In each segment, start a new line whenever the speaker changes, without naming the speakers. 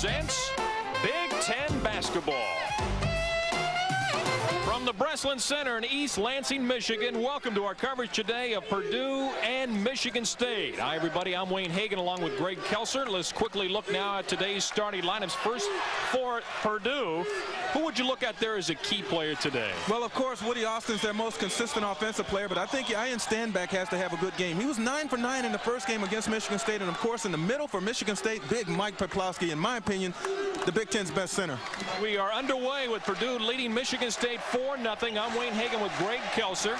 presents Big Ten Basketball. From the Breslin Center in East Lansing, Michigan, welcome to our coverage today of Purdue and Michigan State. Hi, everybody. I'm Wayne Hagan along with Greg Kelser. Let's quickly look now at today's starting lineups. First, for Purdue, who would you look at there as a key player today?
Well, of course, Woody Austin's their most consistent offensive player, but I think Ian Stanback has to have a good game. He was 9 for 9 in the first game against Michigan State, and of course, in the middle for Michigan State, big Mike Peplowski, in my opinion, the Big Ten's best center.
We are underway with Purdue leading Michigan State 4-0. I'm Wayne Hagan with Greg Kelser.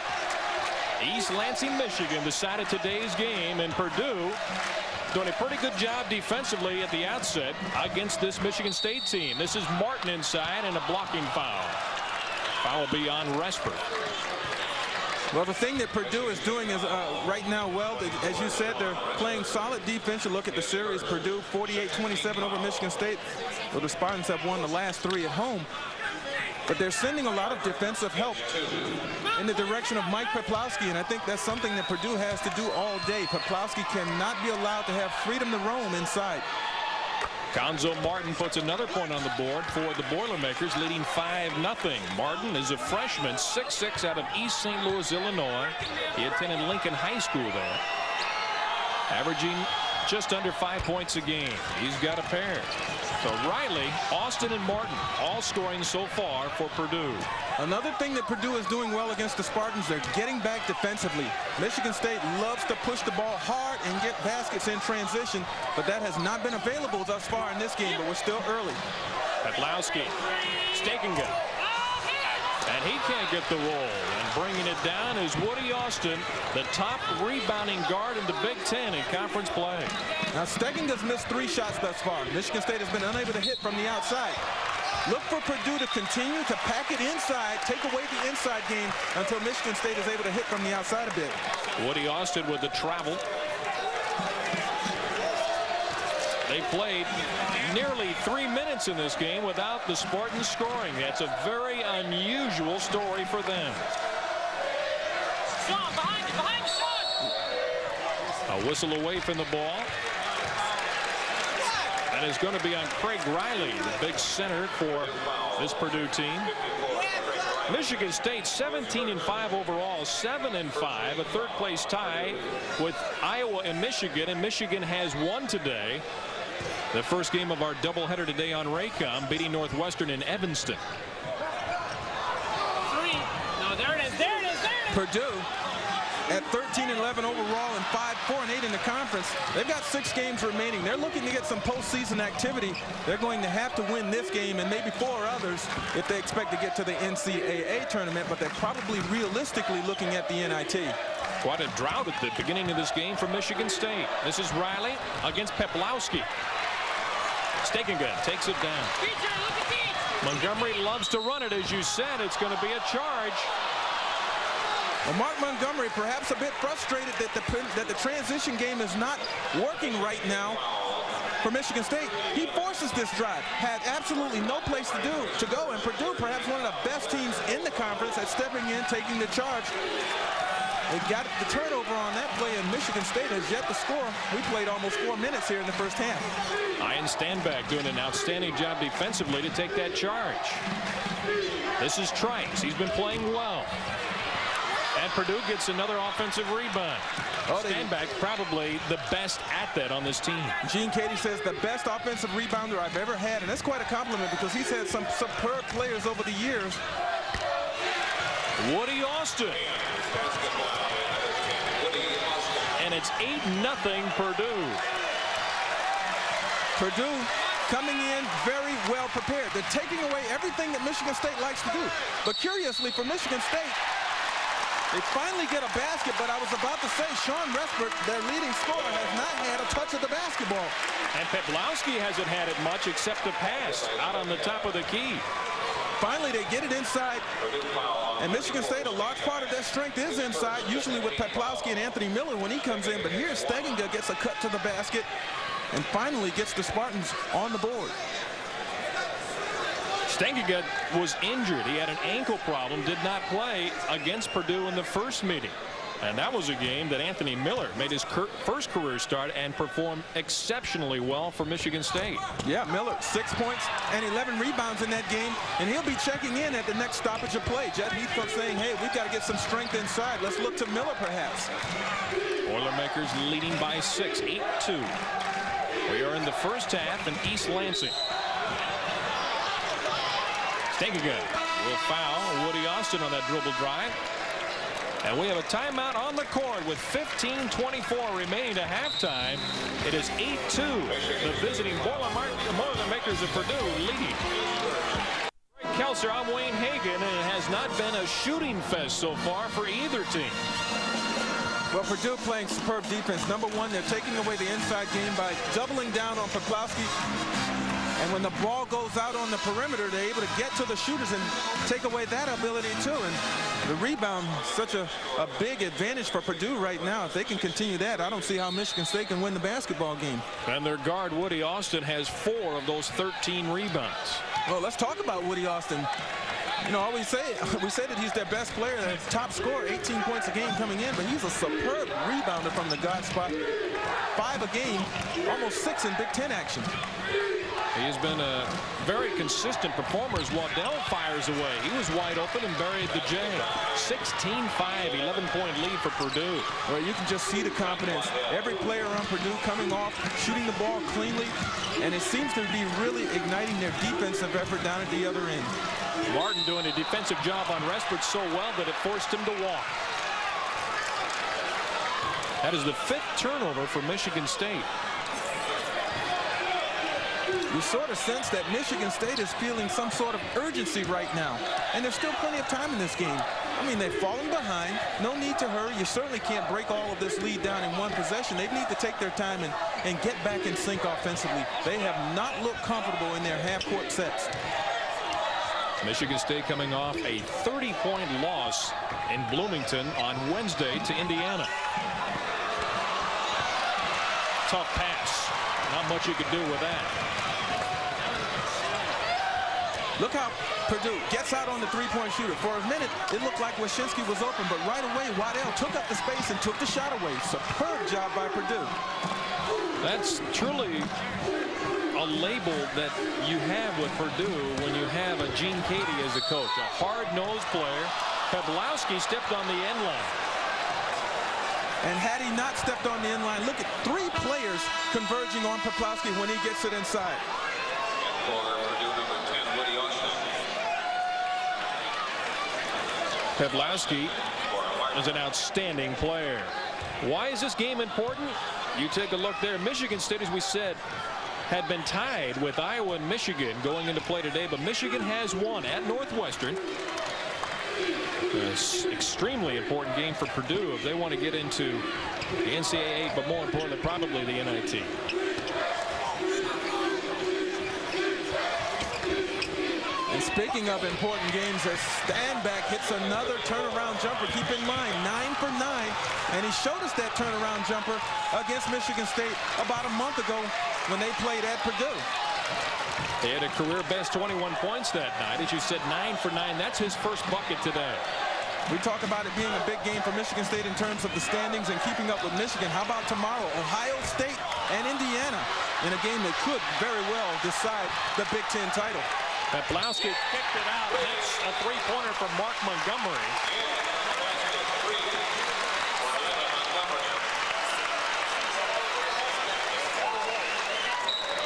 East Lansing, Michigan decided today's game, and Purdue doing a pretty good job defensively at the outset against this Michigan State team. This is Martin inside and a blocking foul. Foul will be on Respert.
Well, the thing that Purdue is doing is right now, well, as you said, they're playing solid defense. You look at the series, Purdue 48-27 over Michigan State. Well, the Spartans have won the last 3 at home. But they're sending a lot of defensive help in the direction of Mike Peplowski, and I think that's something that Purdue has to do all day. Peplowski cannot be allowed to have freedom to roam inside.
Gonzo Martin puts another point on the board for the Boilermakers, leading 5-0. Martin is a freshman, 6'6", out of East St. Louis, Illinois. He attended Lincoln High School there, averaging just under 5 points a game. He's got a pair. So Riley, Austin, and Martin all scoring so far for Purdue.
Another thing that Purdue is doing well against the Spartans, they're getting back defensively. Michigan State loves to push the ball hard and get baskets in transition, but that has not been available thus far in this game, but we're still early.
Peplowski, staking it. And he can't get the roll. And bringing it down is Woody Austin, the top rebounding guard in the Big Ten in conference play.
Now, Steginga's missed 3 shots thus far. Michigan State has been unable to hit from the outside. Look for Purdue to continue to pack it inside, take away the inside game until Michigan State is able to hit from the outside a bit.
Woody Austin with the travel. They played nearly 3 minutes in this game without the Spartans scoring. That's a very unusual story for them.
Shawn, behind you, Shawn.
A whistle away from the ball. That is going to be on Craig Riley, the big center for this Purdue team. Michigan State 17-5 overall, 7-5, a third-place tie with Iowa and Michigan has won today. The first game of our doubleheader today on Raycom, beating Northwestern in Evanston.
3. No, there it is. There it is. There it is.
Purdue at 13-11 overall and 5-4-8 in the conference. They've got 6 games remaining. They're looking to get some postseason activity. They're going to have to win this game and maybe 4 others if they expect to get to the NCAA tournament, but they're probably realistically looking at the NIT.
Quite a drought at the beginning of this game for Michigan State. This is Riley against Peplowski. Stakinga takes it down.
Teacher, look at these.
Montgomery loves to run it. As you said, it's going to be a charge.
Well, Mark Montgomery perhaps a bit frustrated that the transition game is not working right now for Michigan State. He forces this drive, had absolutely no place to go, and Purdue, perhaps one of the best teams in the conference, at stepping in, taking the charge. They got the turnover on that play, and Michigan State has yet to score. We played almost 4 minutes here in the first half.
Ian Stanback doing an outstanding job defensively to take that charge. This is Trice. He's been playing well. And Purdue gets another offensive rebound. Stanback probably the best at that on this team.
Gene Katie says the best offensive rebounder I've ever had, and that's quite a compliment because he's had some superb players over the years.
Woody Austin. And it's 8-0 Purdue.
Purdue coming in very well prepared. They're taking away everything that Michigan State likes to do. But curiously, for Michigan State, they finally get a basket, but I was about to say Shawn Respert, their leading scorer, has not had a touch of the basketball.
And Peplowski hasn't had it much except a pass out on the top of the key.
Finally, they get it inside. And Michigan State, a large part of their strength is inside, usually with Peplowski and Anthony Miller when he comes in. But here, Steginga gets a cut to the basket and finally gets the Spartans on the board.
Steginga was injured. He had an ankle problem, did not play against Purdue in the first meeting. And that was a game that Anthony Miller made his first career start and performed exceptionally well for Michigan State.
Yeah, Miller, 6 points and 11 rebounds in that game, and he'll be checking in at the next stoppage of play. Jet Heathcote saying, hey, we've got to get some strength inside. Let's look to Miller, perhaps.
Boilermakers leading by 6, 8-2. We are in the first half in East Lansing. Stankigan will foul Woody Austin on that dribble drive. And we have a timeout on the court with 15:24 remaining to halftime. It is 8-2. The visiting Boilermakers of Purdue leading. Kelser, I'm Wayne Hagan, and it has not been a shooting fest so far for either team.
Well, Purdue playing superb defense. Number one, they're taking away the inside game by doubling down on Peplowski. And when the ball goes out on the perimeter, they're able to get to the shooters and take away that ability too. And the rebound, such a big advantage for Purdue right now. If they can continue that, I don't see how Michigan State can win the basketball game.
And their guard, Woody Austin, has 4 of those 13 rebounds.
Well, let's talk about Woody Austin. You know, we say that he's their best player, their top scorer, 18 points a game coming in, but he's a superb rebounder from the guard spot. 5 a game, almost 6 in Big Ten action.
He has been a very consistent performer as Waddell fires away. He was wide open and buried the J. 16-5, 11-point lead for Purdue.
Well, you can just see the confidence. Every player on Purdue coming off, shooting the ball cleanly, and it seems to be really igniting their defensive effort down at the other end.
Martin doing a defensive job on Respert so well that it forced him to walk. That is the 5th turnover for Michigan State.
You sort of sense that Michigan State is feeling some sort of urgency right now. And there's still plenty of time in this game. I mean, they've fallen behind. No need to hurry. You certainly can't break all of this lead down in one possession. They need to take their time and get back in sync offensively. They have not looked comfortable in their half-court sets.
Michigan State coming off a 30-point loss in Bloomington on Wednesday to Indiana. Tough pass. Not much you could do with that.
Look how Purdue gets out on the three-point shooter. For a minute, it looked like Wyszynski was open, but right away, Waddell took up the space and took the shot away. Superb job by Purdue.
That's truly a label that you have with Purdue when you have a Gene Cady as a coach. A hard-nosed player. Peplowski stepped on the end line.
And had he not stepped on the end line, look at 3 players converging on Peplowski when he gets it inside.
Peplowski is an outstanding player. Why is this game important? You take a look there. Michigan State, as we said, had been tied with Iowa and Michigan going into play today, but Michigan has won at Northwestern. It's extremely important game for Purdue if they want to get into the NCAA, but more importantly, probably the NIT.
And speaking of important games, as Standback hits another turnaround jumper. Keep in mind, 9 for 9, and he showed us that turnaround jumper against Michigan State about a month ago when they played at Purdue.
He had a career best 21 points that night. As you said, 9 for 9. That's his first bucket today.
We talk about it being a big game for Michigan State in terms of the standings and keeping up with Michigan. How about tomorrow? Ohio State and Indiana in a game that could very well decide the Big Ten title.
Peplowski kicked it out. That's a three-pointer from Mark Montgomery.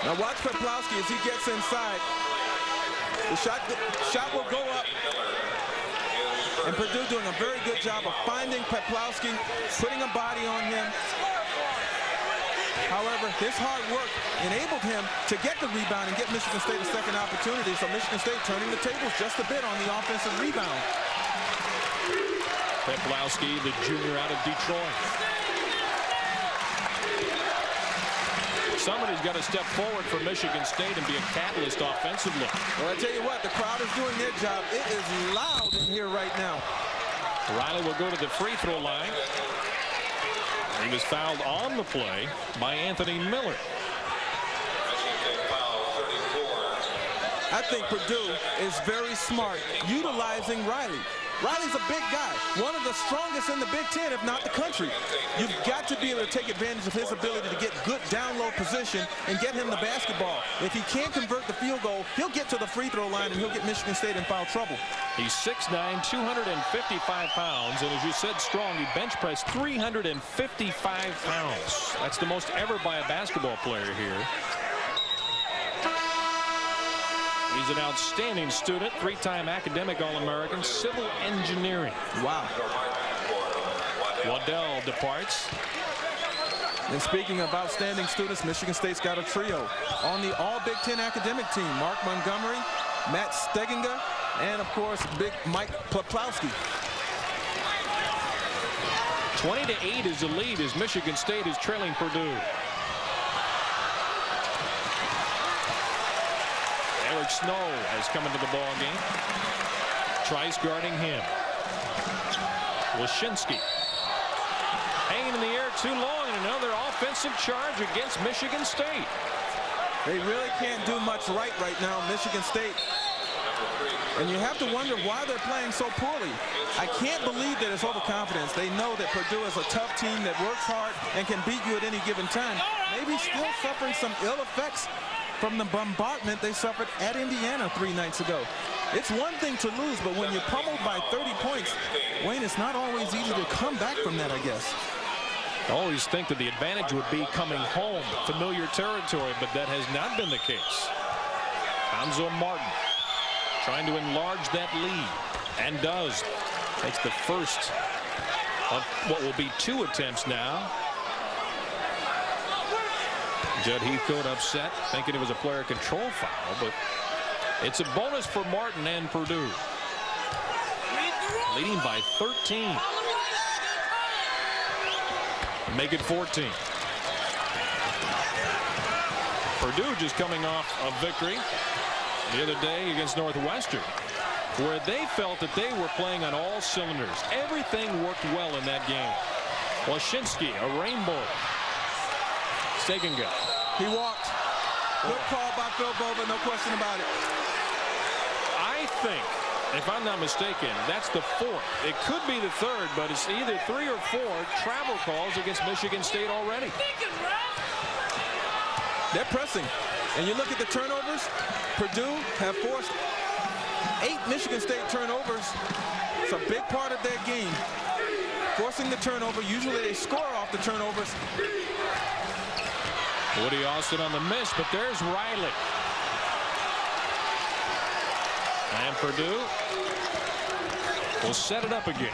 Now watch Peplowski as he gets inside. The shot will go up. And Purdue doing a very good job of finding Peplowski, putting a body on him. However, his hard work enabled him to get the rebound and get Michigan State a second opportunity. So Michigan State turning the tables just a bit on the offensive rebound.
Peplowski, the junior out of Detroit. Somebody's got to step forward for Michigan State and be a catalyst offensively.
Well, I tell you what, the crowd is doing their job. It is loud in here right now.
Riley will go to the free throw line. He was fouled on the play by Anthony Miller.
I think Purdue is very smart utilizing Riley. Riley's a big guy, one of the strongest in the Big Ten, if not the country. You've got to be able to take advantage of his ability to get good down-low position and get him the basketball. If he can't convert the field goal, he'll get to the free throw line and he'll get Michigan State in foul trouble.
He's 6'9", 255 pounds, and as you said, strong. He bench pressed 355 pounds. That's the most ever by a basketball player here. He's an outstanding student, three-time academic All-American, civil engineering.
Wow.
Waddell departs.
And speaking of outstanding students, Michigan State's got a trio on the All-Big Ten academic team. Mark Montgomery, Matt Steginger, and, of course, big Mike Peplowski.
20-8 is the lead as Michigan State is trailing Purdue. Eric Snow has come into the ball game. Trice guarding him. Wyszynski hanging in the air too long, and another offensive charge against Michigan State.
They really can't do much right now, Michigan State. And you have to wonder why they're playing so poorly. I can't believe that it's overconfidence. They know that Purdue is a tough team that works hard and can beat you at any given time. Maybe still suffering some ill effects from the bombardment they suffered at Indiana 3 nights ago. It's one thing to lose, but when you're pummeled by 30 points, Wayne, it's not always easy to come back from that, I guess.
I always think that the advantage would be coming home, familiar territory, but that has not been the case. Hanzo Martin trying to enlarge that lead, and does. Takes the first of what will be 2 attempts now. Judd Heathcote upset, thinking it was a player control foul, but it's a bonus for Martin and Purdue. Leading by 13. Make it 14. Purdue just coming off a victory the other day against Northwestern, where they felt that they were playing on all cylinders. Everything worked well in that game. Wyszynski, a rainbow. Steginger.
He walked. Good call by Phil Bova, no question about it.
I think, if I'm not mistaken, that's the 4th. It could be the 3rd, but it's either 3 or 4 travel calls against Michigan State already.
They're pressing. And you look at the turnovers, Purdue have forced 8 Michigan State turnovers. It's a big part of their game. Forcing the turnover. Usually they score off the turnovers.
Woody Austin on the miss, but there's Riley. And Purdue will set it up again.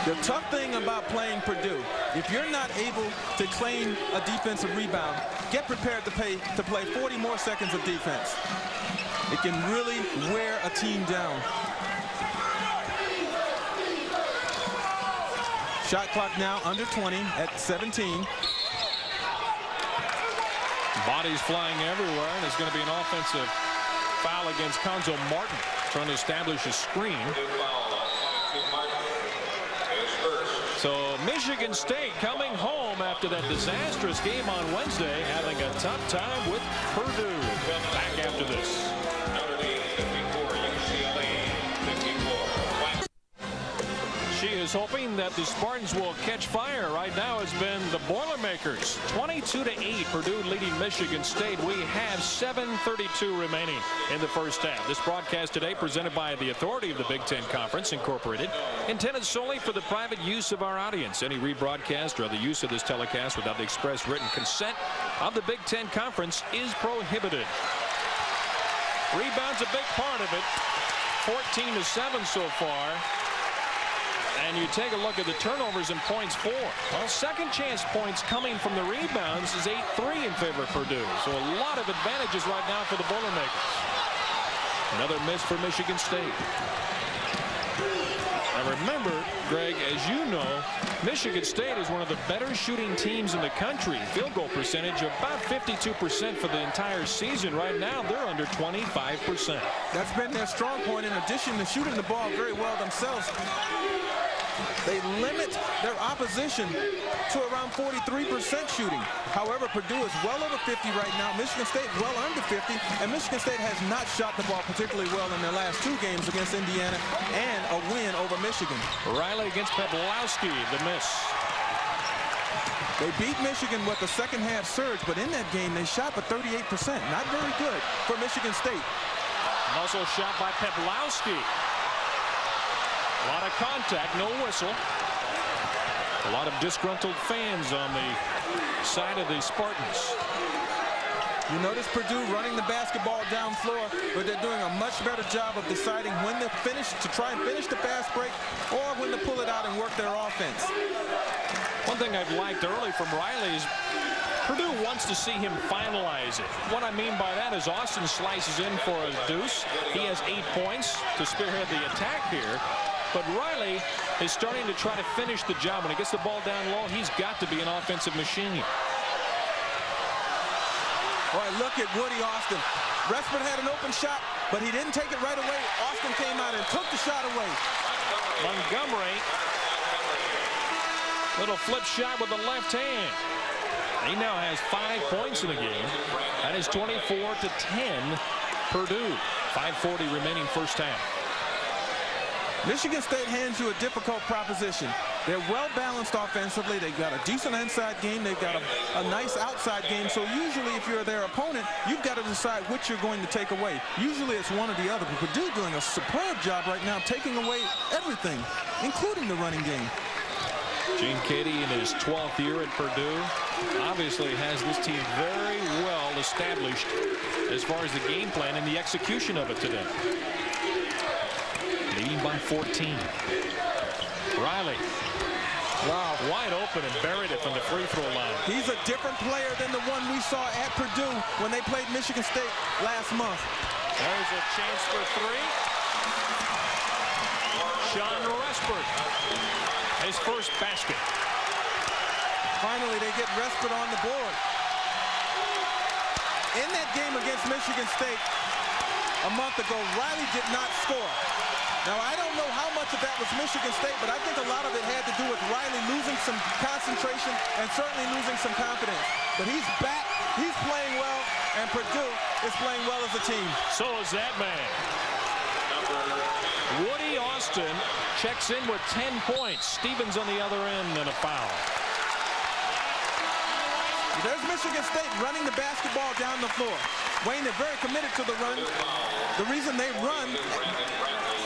The tough thing about playing Purdue, if you're not able to claim a defensive rebound, get prepared to play 40 more seconds of defense. It can really wear a team down. Shot clock now under 20 at 17.
Bodies flying everywhere, and it's going to be an offensive foul against Hanzo Martin, trying to establish a screen. So Michigan State coming home after that disastrous game on Wednesday, having a tough time with Purdue. Back after this. She is hoping that the Spartans will catch fire. Right now it's been the Boilermakers 22-8, Purdue leading Michigan State. We have 7:32 remaining in the first half. This broadcast today presented by the authority of the Big Ten Conference Incorporated, intended solely for the private use of our audience. Any rebroadcast or other use of this telecast without the express written consent of the Big Ten Conference is prohibited. Rebound's a big part of it. 14-7 so far. And you take a look at the turnovers and points for. Well, second chance points coming from the rebounds is 8-3 in favor of Purdue. So a lot of advantages right now for the Boilermakers. Another miss for Michigan State. Now remember, Greg, as you know, Michigan State is one of the better shooting teams in the country. Field goal percentage of about 52% for the entire season. Right now, they're under 25%.
That's been their strong point, in addition to shooting the ball very well themselves. They limit their opposition to around 43% shooting. However, Purdue is well over 50 right now. Michigan State well under 50. And Michigan State has not shot the ball particularly well in their last 2 games against Indiana and a win over Michigan.
Riley against Peplowski, the miss.
They beat Michigan with the second half surge, but in that game they shot for 38%. Not very good for Michigan State.
Muscle shot by Peplowski. A lot of contact, no whistle. A lot of disgruntled fans on the side of the Spartans.
You notice Purdue running the basketball down floor, but they're doing a much better job of deciding when to finish, to try and finish the fast break, or when to pull it out and work their offense.
One thing I've liked early from Riley is Purdue wants to see him finalize it. What I mean by that is Austin slices in for a deuce. He has 8 points to spearhead the attack here. But Riley is starting to try to finish the job. When he gets the ball down low, he's got to be an offensive machine.
Boy, look at Woody Austin. Respert had an open shot, but he didn't take it right away. Austin came out and took the shot away.
Montgomery. Little flip shot with the left hand. He now has 5 points in the game. That is 24-10 Purdue. 5:40 remaining first half.
Michigan State hands you a difficult proposition. They're well balanced offensively. They've got a decent inside game. They've got a nice outside game. So usually if you're their opponent, you've got to decide which you're going to take away. Usually it's one or the other. But Purdue doing a superb job right now, taking away everything, including the running game.
Gene Katie in his 12th year at Purdue obviously has this team very well established as far as the game plan and the execution of it today. Leading by 14. Riley.
Wow.
Wide open and buried it from the free throw line.
He's a different player than the one we saw at Purdue when they played Michigan State last month.
There's a chance for 3. Shawn Respert. His first basket.
Finally, they get Respert on the board. In that game against Michigan State a month ago, Riley did not score. Now, I don't know how much of that was Michigan State, but I think a lot of it had to do with Riley losing some concentration and certainly losing some confidence. But he's back, he's playing well, and Purdue is playing well as a team.
So is that man. Woody Austin checks in with 10 points. Stevens on the other end and a foul.
There's Michigan State running the basketball down the floor. Wayne, they're very committed to the run. The reason they run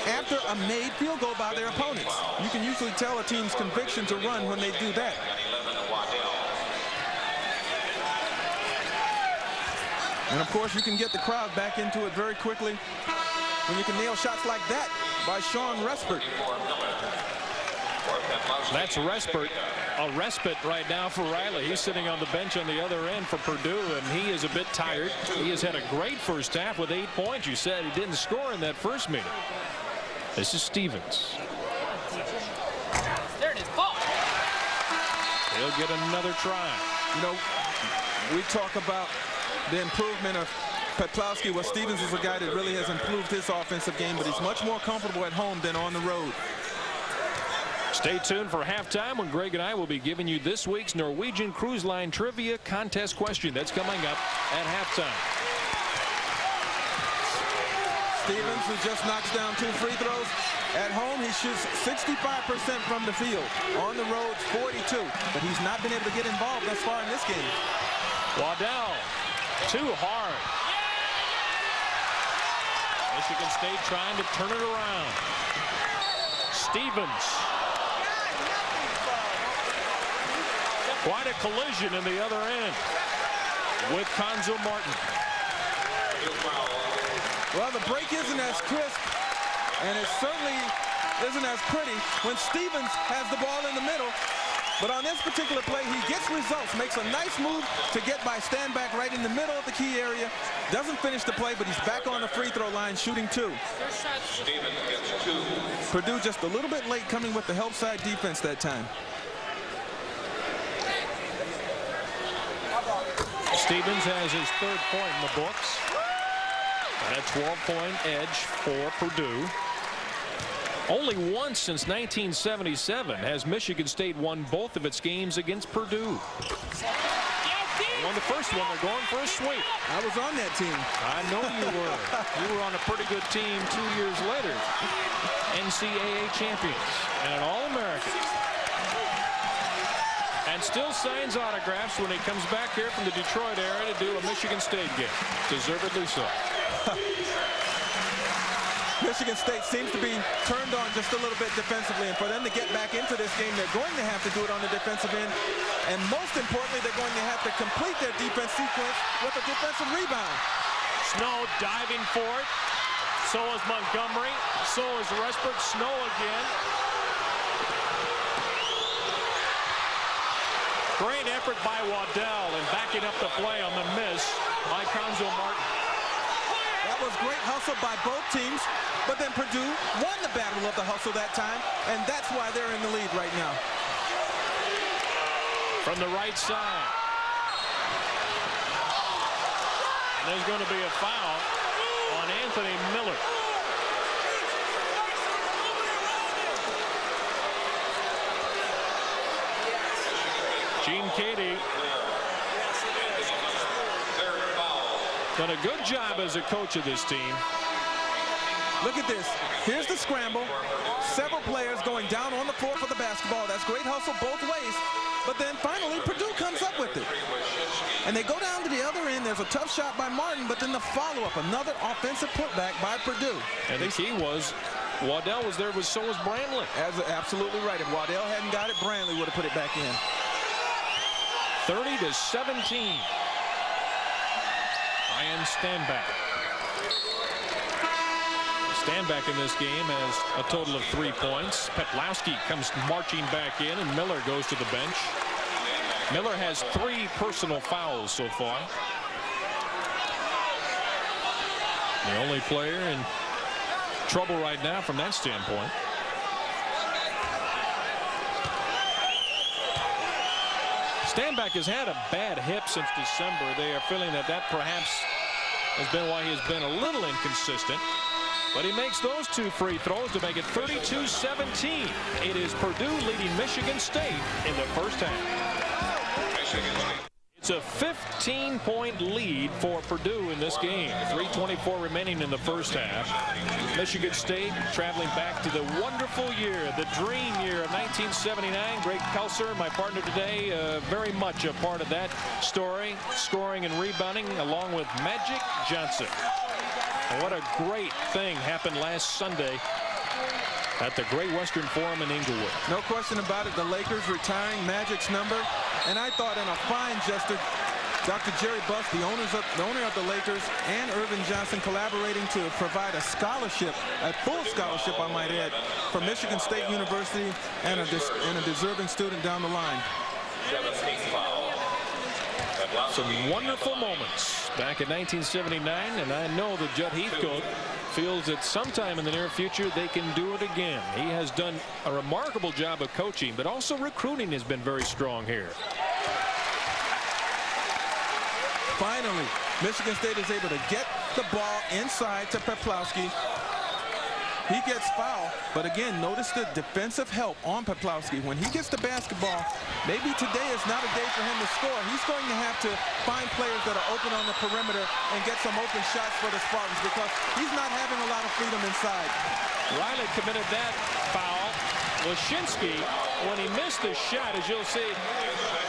after a made field goal by their opponents. You can usually tell a team's conviction to run when they do that. And of course, you can get the crowd back into it very quickly when you can nail shots like that by Shawn Respert.
That's Respert. A respite right now for Riley. He's sitting on the bench on the other end for Purdue, and he is a bit tired. He has had a great first half with 8 points. You said he didn't score in that first meeting. This is Stevens.
There it is. Ball.
He'll get another try.
You know, we talk about the improvement of Peplowski. Well, Stevens is a guy that really has improved his offensive game, but he's much more comfortable at home than on the road.
Stay tuned for halftime when Greg and I will be giving you this week's Norwegian Cruise Line Trivia Contest question. That's coming up at halftime.
Stevens, who just knocks down 2 free throws. At home, he shoots 65% from the field. On the road, 42. But he's not been able to get involved thus far in this game.
Waddell, too hard. Michigan State trying to turn it around. Stevens. Quite a collision in the other end with Conzo Martin.
Well, the break isn't as crisp, and it certainly isn't as pretty when Stevens has the ball in the middle. But on this particular play, he gets results, makes a nice move to get by stand back right in the middle of the key area. Doesn't finish the play, but he's back on the free throw line shooting 2.
Stevens gets 2.
Purdue just a little bit late coming with the help side defense that time.
Stevens has his 3rd point in the books. And a 12-point edge for Purdue. Only once since 1977 has Michigan State won both of its games against Purdue. Won the first one. They're going for a sweep.
I was on that team.
I know you were. You were on a pretty good team 2 years later. NCAA champions and an All-American. And still signs autographs when he comes back here from the Detroit area to do a Michigan State game. Deservedly so.
Michigan State seems to be turned on just a little bit defensively, and for them to get back into this game, they're going to have to do it on the defensive end, and most importantly, they're going to have to complete their defense sequence with a defensive rebound.
Snow diving for it. So is Montgomery. So is Respert. Snow again. Great effort by Waddell and backing up the play on the miss by Conzo Martin.
That was great hustle by both teams, but then Purdue won the battle of the hustle that time, and that's why they're in the lead right now.
From the right side. And there's going to be a foul on Anthony Miller. Gene Cady done a good job as a coach of this team.
Look at this. Here's the scramble. Several players going down on the floor for the basketball. That's great hustle both ways. But then finally, Purdue comes up with it. And they go down to the other end. There's a tough shot by Martin, but then the follow-up, another offensive putback by Purdue.
And the key was Waddell was there, so was Brantley.
Absolutely right. If Waddell hadn't got it, Brantley would have put it back in.
30-17. Ryan Stanback. Stanback in this game has a total of 3 points. Peplowski comes marching back in, and Miller goes to the bench. Miller has 3 personal fouls so far. The only player in trouble right now from that standpoint. Stanback has had a bad hip since December. They are feeling that perhaps has been why he has been a little inconsistent. But he makes those 2 free throws to make it 32-17. It is Purdue leading Michigan State in the first half. It's a 15-point lead for Purdue in this game. 3:24 remaining in the first half. Michigan State traveling back to the wonderful year, the dream year of 1979. Greg Kelser, my partner today, very much a part of that story, scoring and rebounding, along with Magic Johnson. And what a great thing happened last Sunday at the Great Western Forum in Inglewood.
No question about it. The Lakers retiring Magic's number. And I thought in a fine gesture, Dr. Jerry Buss, the owner of the Lakers, and Irvin Johnson collaborating to provide a scholarship, a full scholarship, I might add, for Michigan State University and a deserving student down the line.
Some wonderful moments back in 1979, and I know that Judd Heathcote feels that sometime in the near future they can do it again. He has done a remarkable job of coaching, but also recruiting has been very strong here.
Finally, Michigan State is able to get the ball inside to Peplowski. He gets fouled, but again, notice the defensive help on Peplowski. When he gets the basketball, maybe today is not a day for him to score. He's going to have to find players that are open on the perimeter and get some open shots for the Spartans because he's not having a lot of freedom inside.
Riley committed that foul. Lashinsky, when he missed the shot, as you'll see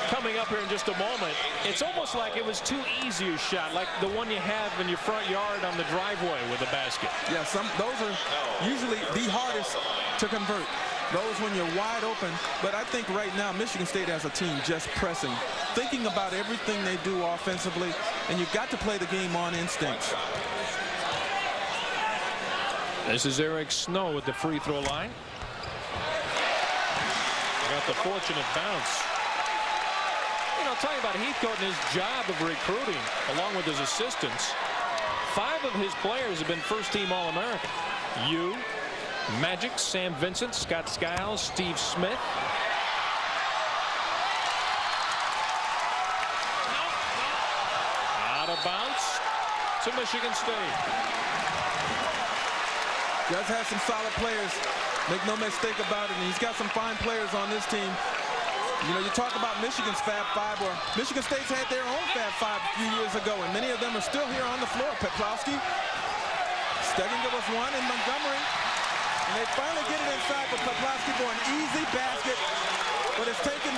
coming up here in just a moment, it's almost like it was too easy a shot, like the one you have in your front yard on the driveway with a basket.
Yeah, those are usually the hardest to convert. Those when you're wide open. But I think right now Michigan State as a team just pressing, thinking about everything they do offensively, and you've got to play the game on instincts.
This is Eric Snow at the free throw line. Got the fortunate bounce. You know, talking about Heathcote and his job of recruiting, along with his assistants, 5 of his players have been first-team All-American. Magic, Sam Vincent, Scott Skiles, Steve Smith. Out of bounds to Michigan State.
Does have some solid players Make no mistake about it, and he's got some fine players on this team. You know, you talk about Michigan's Fab Five, or Michigan State's had their own Fab Five a few years ago, and many of them are still here on the floor. Peplowski, Steginger was one, and Montgomery. And they finally get it inside for Peplowski for an easy basket, but it's taken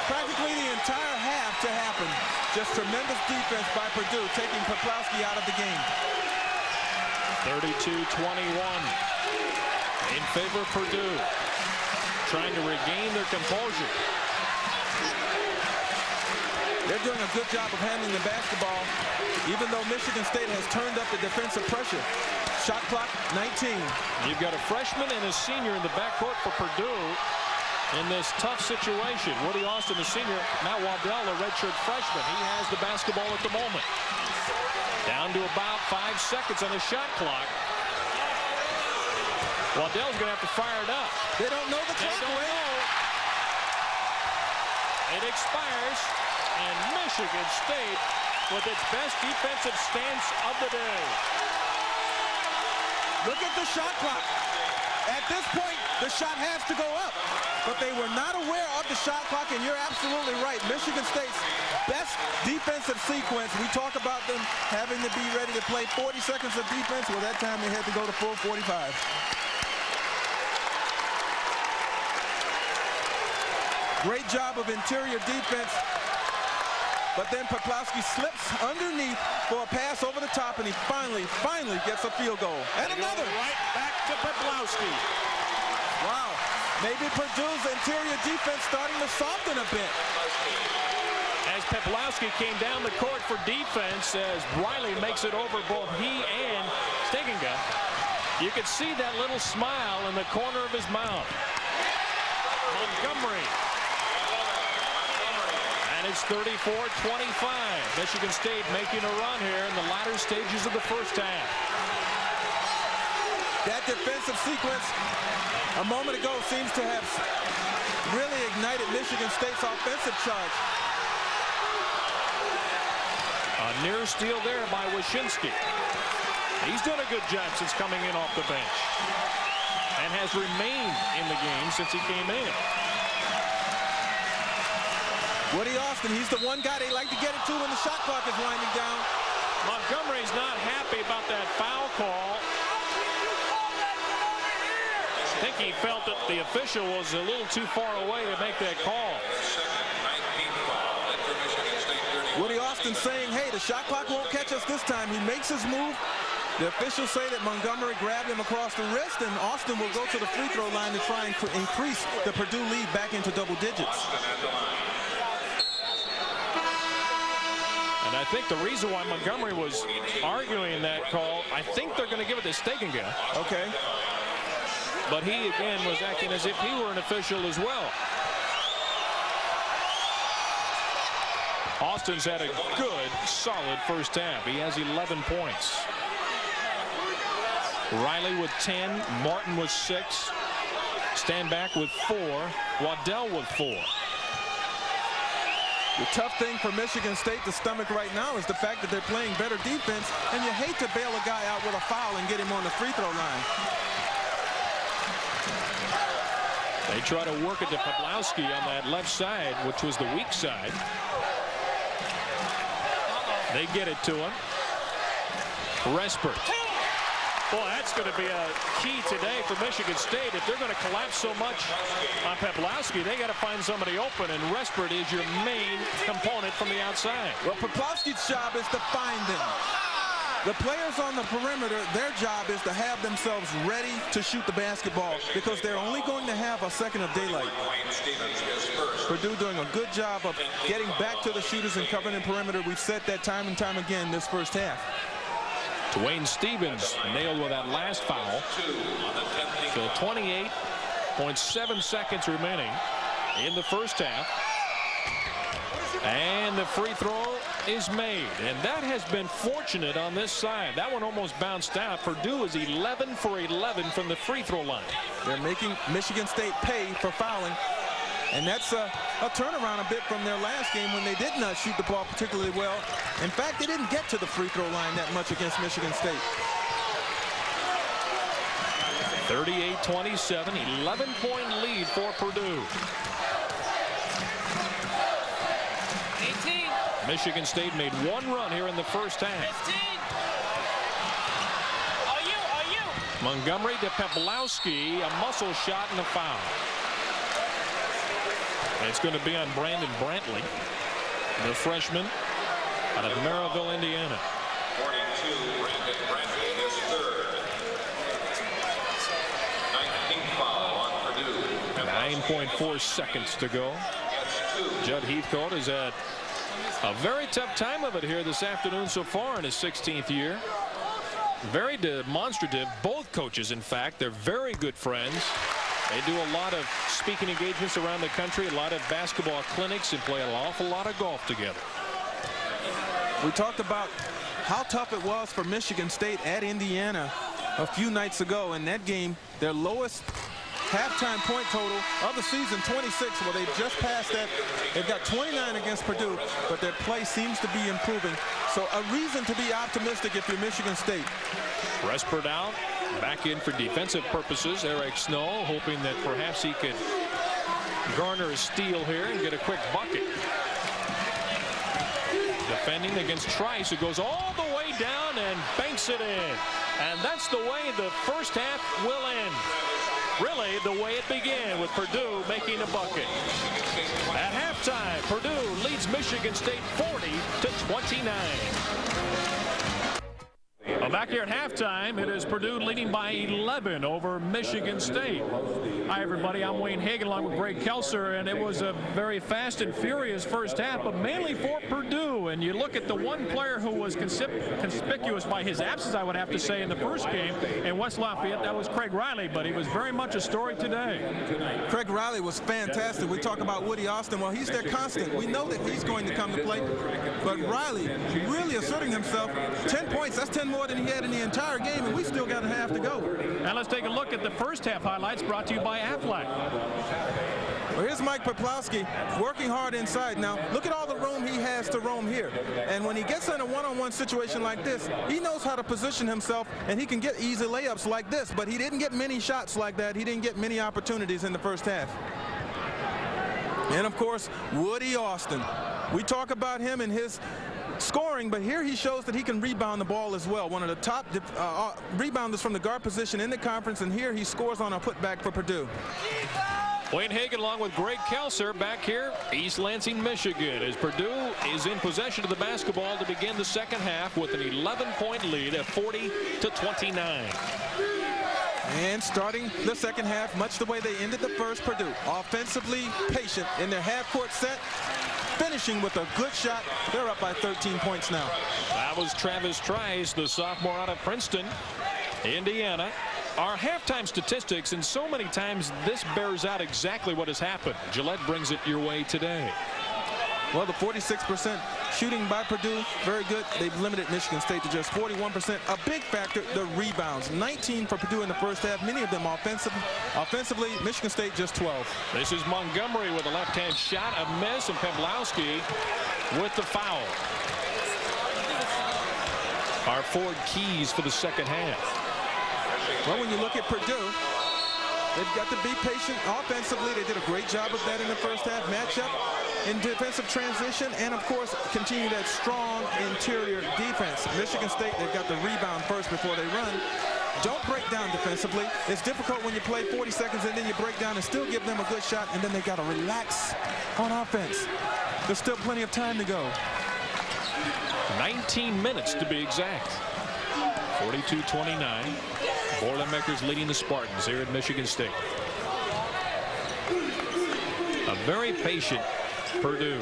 practically the entire half to happen. Just tremendous defense by Purdue, taking Peplowski out of the game.
32-21 in favor of Purdue, trying to regain their composure.
They're doing a good job of handling the basketball, even though Michigan State has turned up the defensive pressure. Shot clock, 19.
You've got a freshman and a senior in the backcourt for Purdue in this tough situation. Woody Austin, the senior. Matt Waddell, a redshirt freshman. He has the basketball at the moment. Down to about 5 seconds on the shot clock. Waddell's going to have to fire it up.
They don't know the clock.
They don't know. It expires, and Michigan State with its best defensive stance of the day.
Look at the shot clock. At this point, the shot has to go up. But they were not aware of the shot clock, and you're absolutely right. Michigan State's best defensive sequence. We talk about them having to be ready to play 40 seconds of defense. Well, that time they had to go to full 45. Great job of interior defense. But then Peplowski slips underneath for a pass over the top, and he finally gets a field goal. And another.
Right back to Peplowski.
Wow. Maybe Purdue's interior defense starting to soften a bit.
As Peplowski came down the court for defense, as Riley makes it over both he and Steginger, you could see that little smile in the corner of his mouth. Montgomery. And it's 34-25. Michigan State making a run here in the latter stages of the first half.
That defensive sequence a moment ago seems to have really ignited Michigan State's offensive charge.
A near steal there by Wyszynski. He's done a good job since coming in off the bench and has remained in the game since he came in.
Woody Austin, he's the one guy they like to get it to when the shot clock is winding down.
Montgomery's not happy about that foul call. I think he felt that the official was a little too far away to make that call.
Woody Austin saying, hey, the shot clock won't catch us this time. He makes his move. The officials say that Montgomery grabbed him across the wrist, and Austin will go to the free throw line to try and increase the Purdue lead back into double digits.
And I think the reason why Montgomery was arguing that call, I think they're going to give it to Steginger.
Okay.
But he, again, was acting as if he were an official as well. Austin's had a good, solid first half. He has 11 points. Riley with 10. Martin with 6. Standback with 4. Waddell with 4.
The tough thing for Michigan State to stomach right now is the fact that they're playing better defense, and you hate to bail a guy out with a foul and get him on the free throw line.
They try to work it to Peplowski on that left side, which was the weak side. They get it to him. Respert.
Boy, that's going to be a key today for Michigan State. If they're going to collapse so much on Peplowski, they got to find somebody open, and Respert is your main component from the outside.
Well, Peplowski's job is to find them. The players on the perimeter, their job is to have themselves ready to shoot the basketball because they're only going to have a second of daylight. Purdue doing a good job of getting back to the shooters and covering the perimeter. We've said that time and time again this first half.
Dwayne Stevens nailed with that last foul. So 28.7 seconds remaining in the first half. And the free throw is made. And that has been fortunate on this side. That one almost bounced out. Purdue is 11 for 11 from the free throw line.
They're making Michigan State pay for fouling. And that's a turnaround a bit from their last game when they did not shoot the ball particularly well. In fact, they didn't get to the free throw line that much against Michigan State.
38-27, 11-point lead for Purdue.
18.
Michigan State made one run here in the first half.
15. Are you?
Montgomery to Peplowski, a muscle shot and a foul. And it's going to be on Brandon Brantley, the freshman out of Maryville, Indiana.
42, Brandon Brantley, his third. 19th foul on Purdue.
9.4 seconds to go. Judd Heathcote has had a very tough time of it here this afternoon so far in his 16th year. Very demonstrative. Both coaches, in fact, they're very good friends. They do a lot of speaking engagements around the country, a lot of basketball clinics, and play an awful lot of golf together.
We talked about how tough it was for Michigan State at Indiana a few nights ago. In that game, their lowest halftime point total of the season, 26. Well, they just passed that. They've got 29 against Purdue, but their play seems to be improving. So a reason to be optimistic if you're Michigan State.
Respert out, back in for defensive purposes. Eric Snow hoping that perhaps he could garner a steal here and get a quick bucket. Defending against Trice, who goes all the way down and banks it in. And that's the way the first half will end. Really, the way it began with Purdue making a bucket. At halftime, Purdue leads Michigan State 40-29. Well, back here at halftime, it is Purdue leading by 11 over Michigan State. Hi, everybody. I'm Wayne Hagan along with Greg Kelser, and it was a very fast and furious first half, but mainly for Purdue. And you look at the one player who was conspicuous by his absence, I would have to say, in the first game in West Lafayette. That was Craig Riley, but he was very much a story today.
Craig Riley was fantastic. We talk about Woody Austin. Well, he's their constant. We know that he's going to come to play, but Riley really asserting himself. 10 points, that's 10 more than he had in the entire game, and we still got a half to go.
And let's take a look at the first half highlights brought to you by Aflac.
Well, here's Mike Peplowski working hard inside. Now, look at all the room he has to roam here. And when he gets in a one-on-one situation like this, he knows how to position himself, and he can get easy layups like this, but he didn't get many shots like that. He didn't get many opportunities in the first half. And, of course, Woody Austin. We talk about him and his scoring, but here he shows that he can rebound the ball as well. One of the top rebounders from the guard position in the conference, and here he scores on a putback for Purdue.
Wayne Hagan along with Greg Kelser back here, East Lansing, Michigan, as Purdue is in possession of the basketball to begin the second half with an 11-point lead at 40-29.
And starting the second half, much the way they ended the first, Purdue offensively patient in their half-court set, finishing with a good shot. They're up by 13 points now.
That was Travis Trice, the sophomore out of Princeton, Indiana. Our halftime statistics, and so many times this bears out exactly what has happened. Gillette brings it your way today.
Well, the 46% shooting by Purdue, very good. They've limited Michigan State to just 41%. A big factor, the rebounds. 19 for Purdue in the first half, many of them offensively. Michigan State just 12.
This is Montgomery with a left-hand shot, a miss, and Peplowski with the foul. Our four keys for the second half.
Well, when you look at Purdue, they've got to be patient offensively. They did a great job of that in the first half. Matchup in defensive transition, and of course continue that strong interior defense. Michigan State, they've got the rebound first before they run. Don't break down defensively. It's difficult when you play 40 seconds and then you break down and still give them a good shot, and then they got to relax on offense. There's still plenty of time to go.
19 minutes to be exact. 42-29. Boilermakers leading the Spartans here at Michigan State. A very patient Purdue.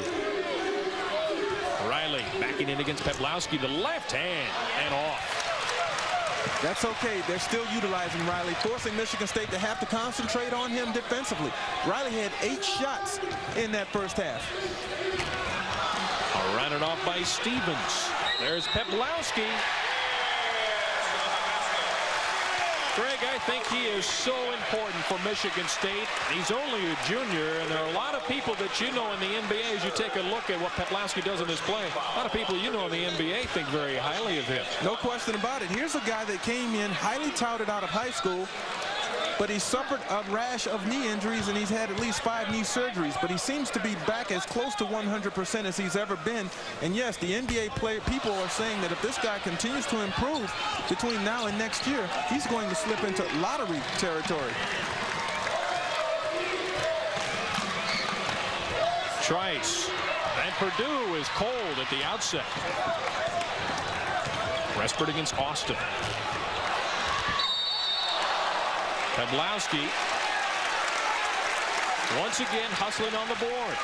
Riley backing in against Peplowski, the left hand, and off.
That's okay. They're still utilizing Riley, forcing Michigan State to have to concentrate on him defensively. Riley had 8 shots in that first half.
Ran it off by Stevens. There's Peplowski. Greg, I think he is so important for Michigan State. He's only a junior, and there are a lot of people that you know in the NBA as you take a look at what Peplowski does in this play. A lot of people you know in the NBA think very highly of him.
No question about it. Here's a guy that came in highly touted out of high school, but he suffered a rash of knee injuries, and he's had at least 5 knee surgeries. But he seems to be back as close to 100% as he's ever been. And yes, the NBA people are saying that if this guy continues to improve between now and next year, he's going to slip into lottery territory.
Trice. And Purdue is cold at the outset. Respert against Austin. Peplowski once again hustling on the boards.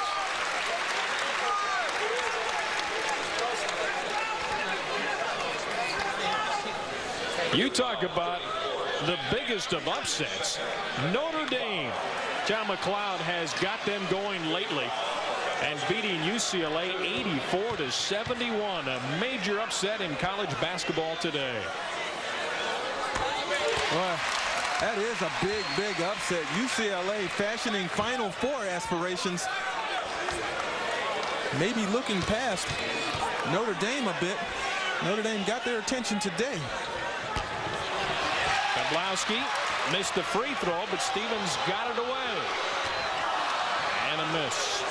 You talk about the biggest of upsets. Notre Dame. John McLeod has got them going lately and beating UCLA 84-71. A major upset in college basketball today.
Well, that is a big upset. UCLA fashioning Final Four aspirations. Maybe looking past Notre Dame a bit. Notre Dame got their attention today.
Peplowski missed the free throw, but Stevens got it away. And a miss.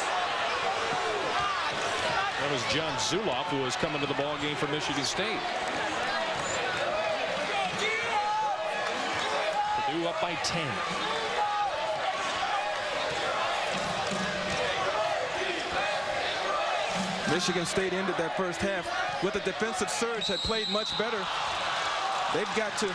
That was John Zuloff, who was coming to the ball game for Michigan State. Purdue up by 10.
Michigan State ended that first half with a defensive surge, had played much better. They've got to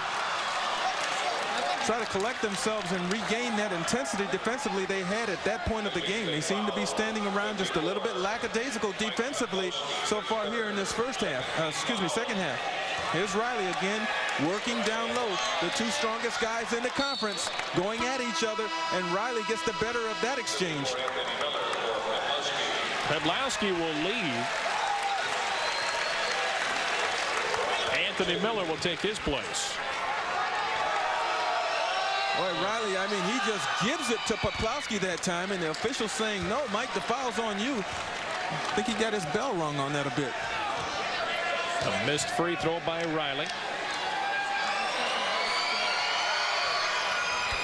try to collect themselves and regain that intensity defensively they had at that point of the game. They seem to be standing around just a little bit lackadaisical defensively so far here in this second half. Here's Riley again, working down low. The 2 strongest guys in the conference going at each other, and Riley gets the better of that exchange.
Peplowski will leave. Anthony Miller will take his place.
Boy, Riley, I mean, he just gives it to Peplowski that time, and the official saying, no, Mike, the foul's on you. I think he got his bell rung on that a bit.
A missed free throw by Riley.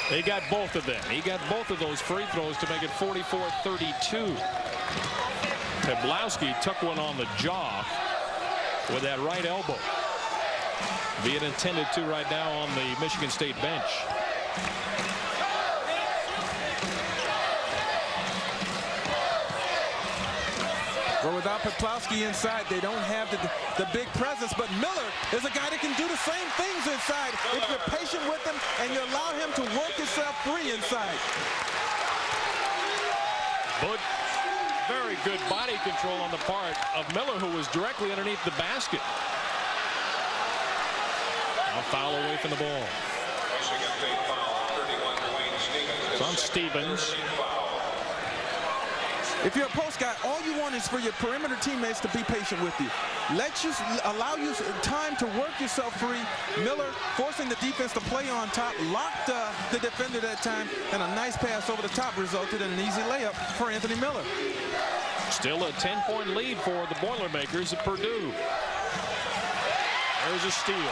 He got both of them. He got both of those free throws to make it 44-32. Peplowski took one on the jaw with that right elbow. Being intended to right now on the Michigan State bench.
Well, without Peplowski inside, they don't have the big presence. But Miller is a guy that can do the same things inside if you're patient with him and you allow him to work himself free inside.
But very good body control on the part of Miller, who was directly underneath the basket. A foul away from the ball. It's on Stevens.
If you're a post guy, all you want is for your perimeter teammates to be patient with you. Allow you time to work yourself free. Miller forcing the defense to play on top, locked the defender that time, and a nice pass over the top resulted in an easy layup for Anthony Miller.
Still a 10-point lead for the Boilermakers at Purdue. There's a steal.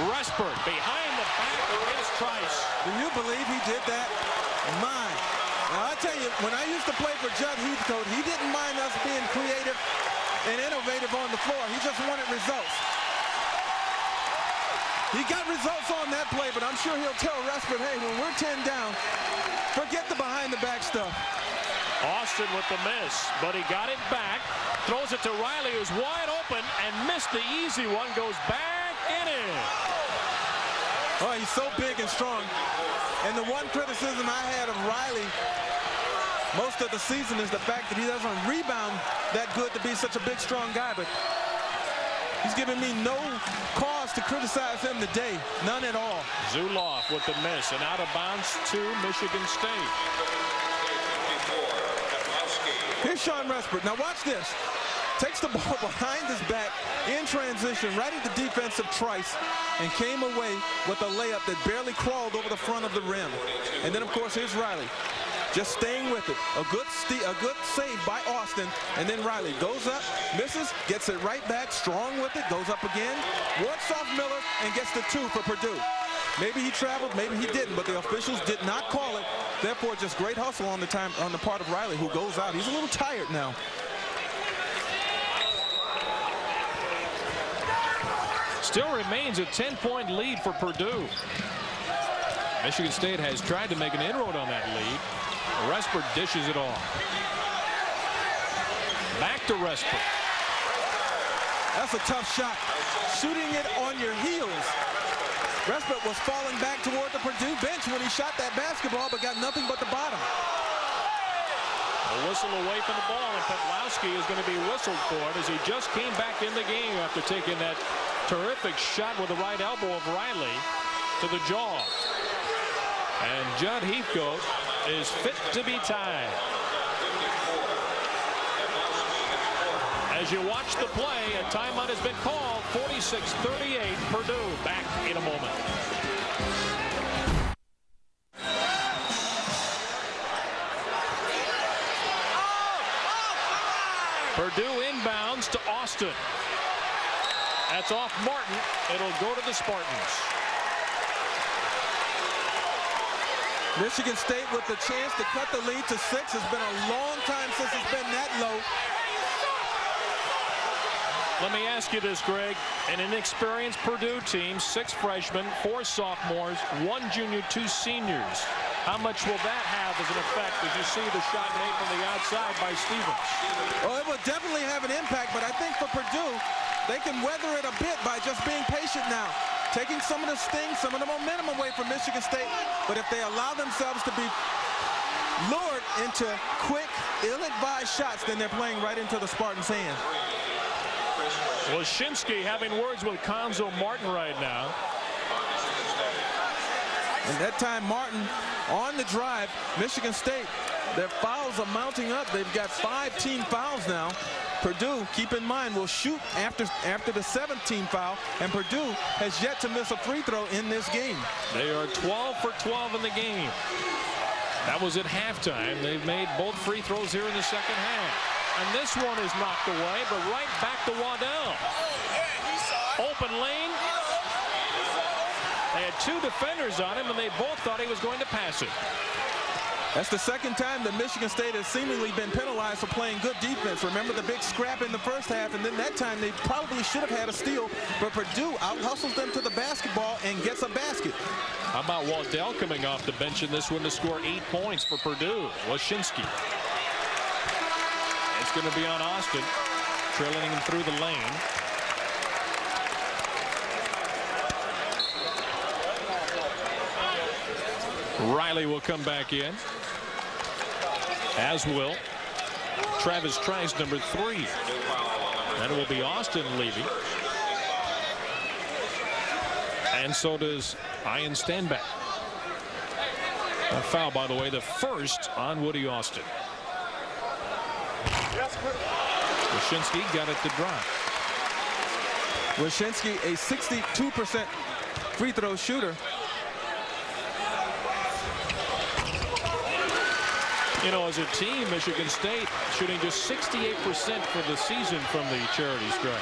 Respert behind the back against Trice.
Do you believe he did that? My. Now, I tell you, when I used to play for Judd Heathcote, he didn't mind us being creative and innovative on the floor. He just wanted results. He got results on that play, but I'm sure he'll tell Respert, hey, when we're 10 down, forget the behind-the-back stuff.
Austin with the miss, but he got it back. Throws it to Riley, who's wide open, and missed the easy one. Goes back in it.
Oh, he's so big and strong. And the one criticism I had of Riley most of the season is the fact that he doesn't rebound that good to be such a big, strong guy. But he's given me no cause to criticize him today. None at all.
Zuloff with the miss and out of bounds to Michigan State.
Here's Shawn Respert. Now watch this. Takes the ball behind his back in transition right at the defensive Trice and came away with a layup that barely crawled over the front of the rim. And then, of course, here's Riley. just staying with it. A good save by Austin, and then Riley goes up, misses, gets it right back, strong with it, goes up again, works off Miller, and gets the 2 for Purdue. Maybe he traveled, maybe he didn't, but the officials did not call it. Therefore, just great hustle on the part of Riley, who goes out. He's a little tired now.
Still remains a 10-point lead for Purdue. Michigan State has tried to make an inroad on that lead. Respert dishes it off. Back to Respert.
That's a tough shot. Shooting it on your heels. Respert was falling back toward the Purdue bench when he shot that basketball, but got nothing but the bottom.
A whistle away from the ball, and Peplowski is going to be whistled for it as he just came back in the game after taking that terrific shot with the right elbow of Riley to the jaw. And Judd Heathcote is fit to be tied. As you watch the play, a timeout has been called. 46-38, Purdue. Back in a moment. Purdue inbounds to Austin. That's off Martin. It'll go to the Spartans.
Michigan State with the chance to cut the lead to 6. It's been a long time since it's been that low.
Let me ask you this, Greg. An inexperienced Purdue team, 6 freshmen, 4 sophomores, 1 junior, 2 seniors. How much will that have as an effect as you see the shot made from the outside by Stevens?
Well, it will definitely have an impact, but I think for Purdue, they can weather it a bit by just being patient now. Taking some of the sting, some of the momentum away from Michigan State. But if they allow themselves to be lured into quick, ill-advised shots, then they're playing right into the Spartans' hand.
Washinsky having words with Conzo Martin right now.
And that time Martin on the drive. Michigan State, their fouls are mounting up. They've got 5 team fouls now. Purdue, keep in mind, will shoot after the 7th team foul, and Purdue has yet to miss a free throw in this game.
They are 12 for 12 in the game. That was at halftime. They've made both free throws here in the second half. And this one is knocked away, but right back to Waddell. Open lane. They had 2 defenders on him, and they both thought he was going to pass it.
That's the second time that Michigan State has seemingly been penalized for playing good defense. Remember the big scrap in the first half, and then that time they probably should have had a steal, but Purdue out-hustles them to the basketball and gets a basket.
How about Waddell coming off the bench in this one to score 8 points for Purdue? Washinsky. It's going to be on Austin, trailing him through the lane. Riley will come back in, as will Travis Trice, number 3. And it will be Austin leaving. And so does Ian Stanback. A foul, by the way, the first on Woody Austin. Washinsky got it to drop.
Washinsky, a 62% free throw shooter.
You know, as a team, Michigan State shooting just 68% for the season from the charity stripe.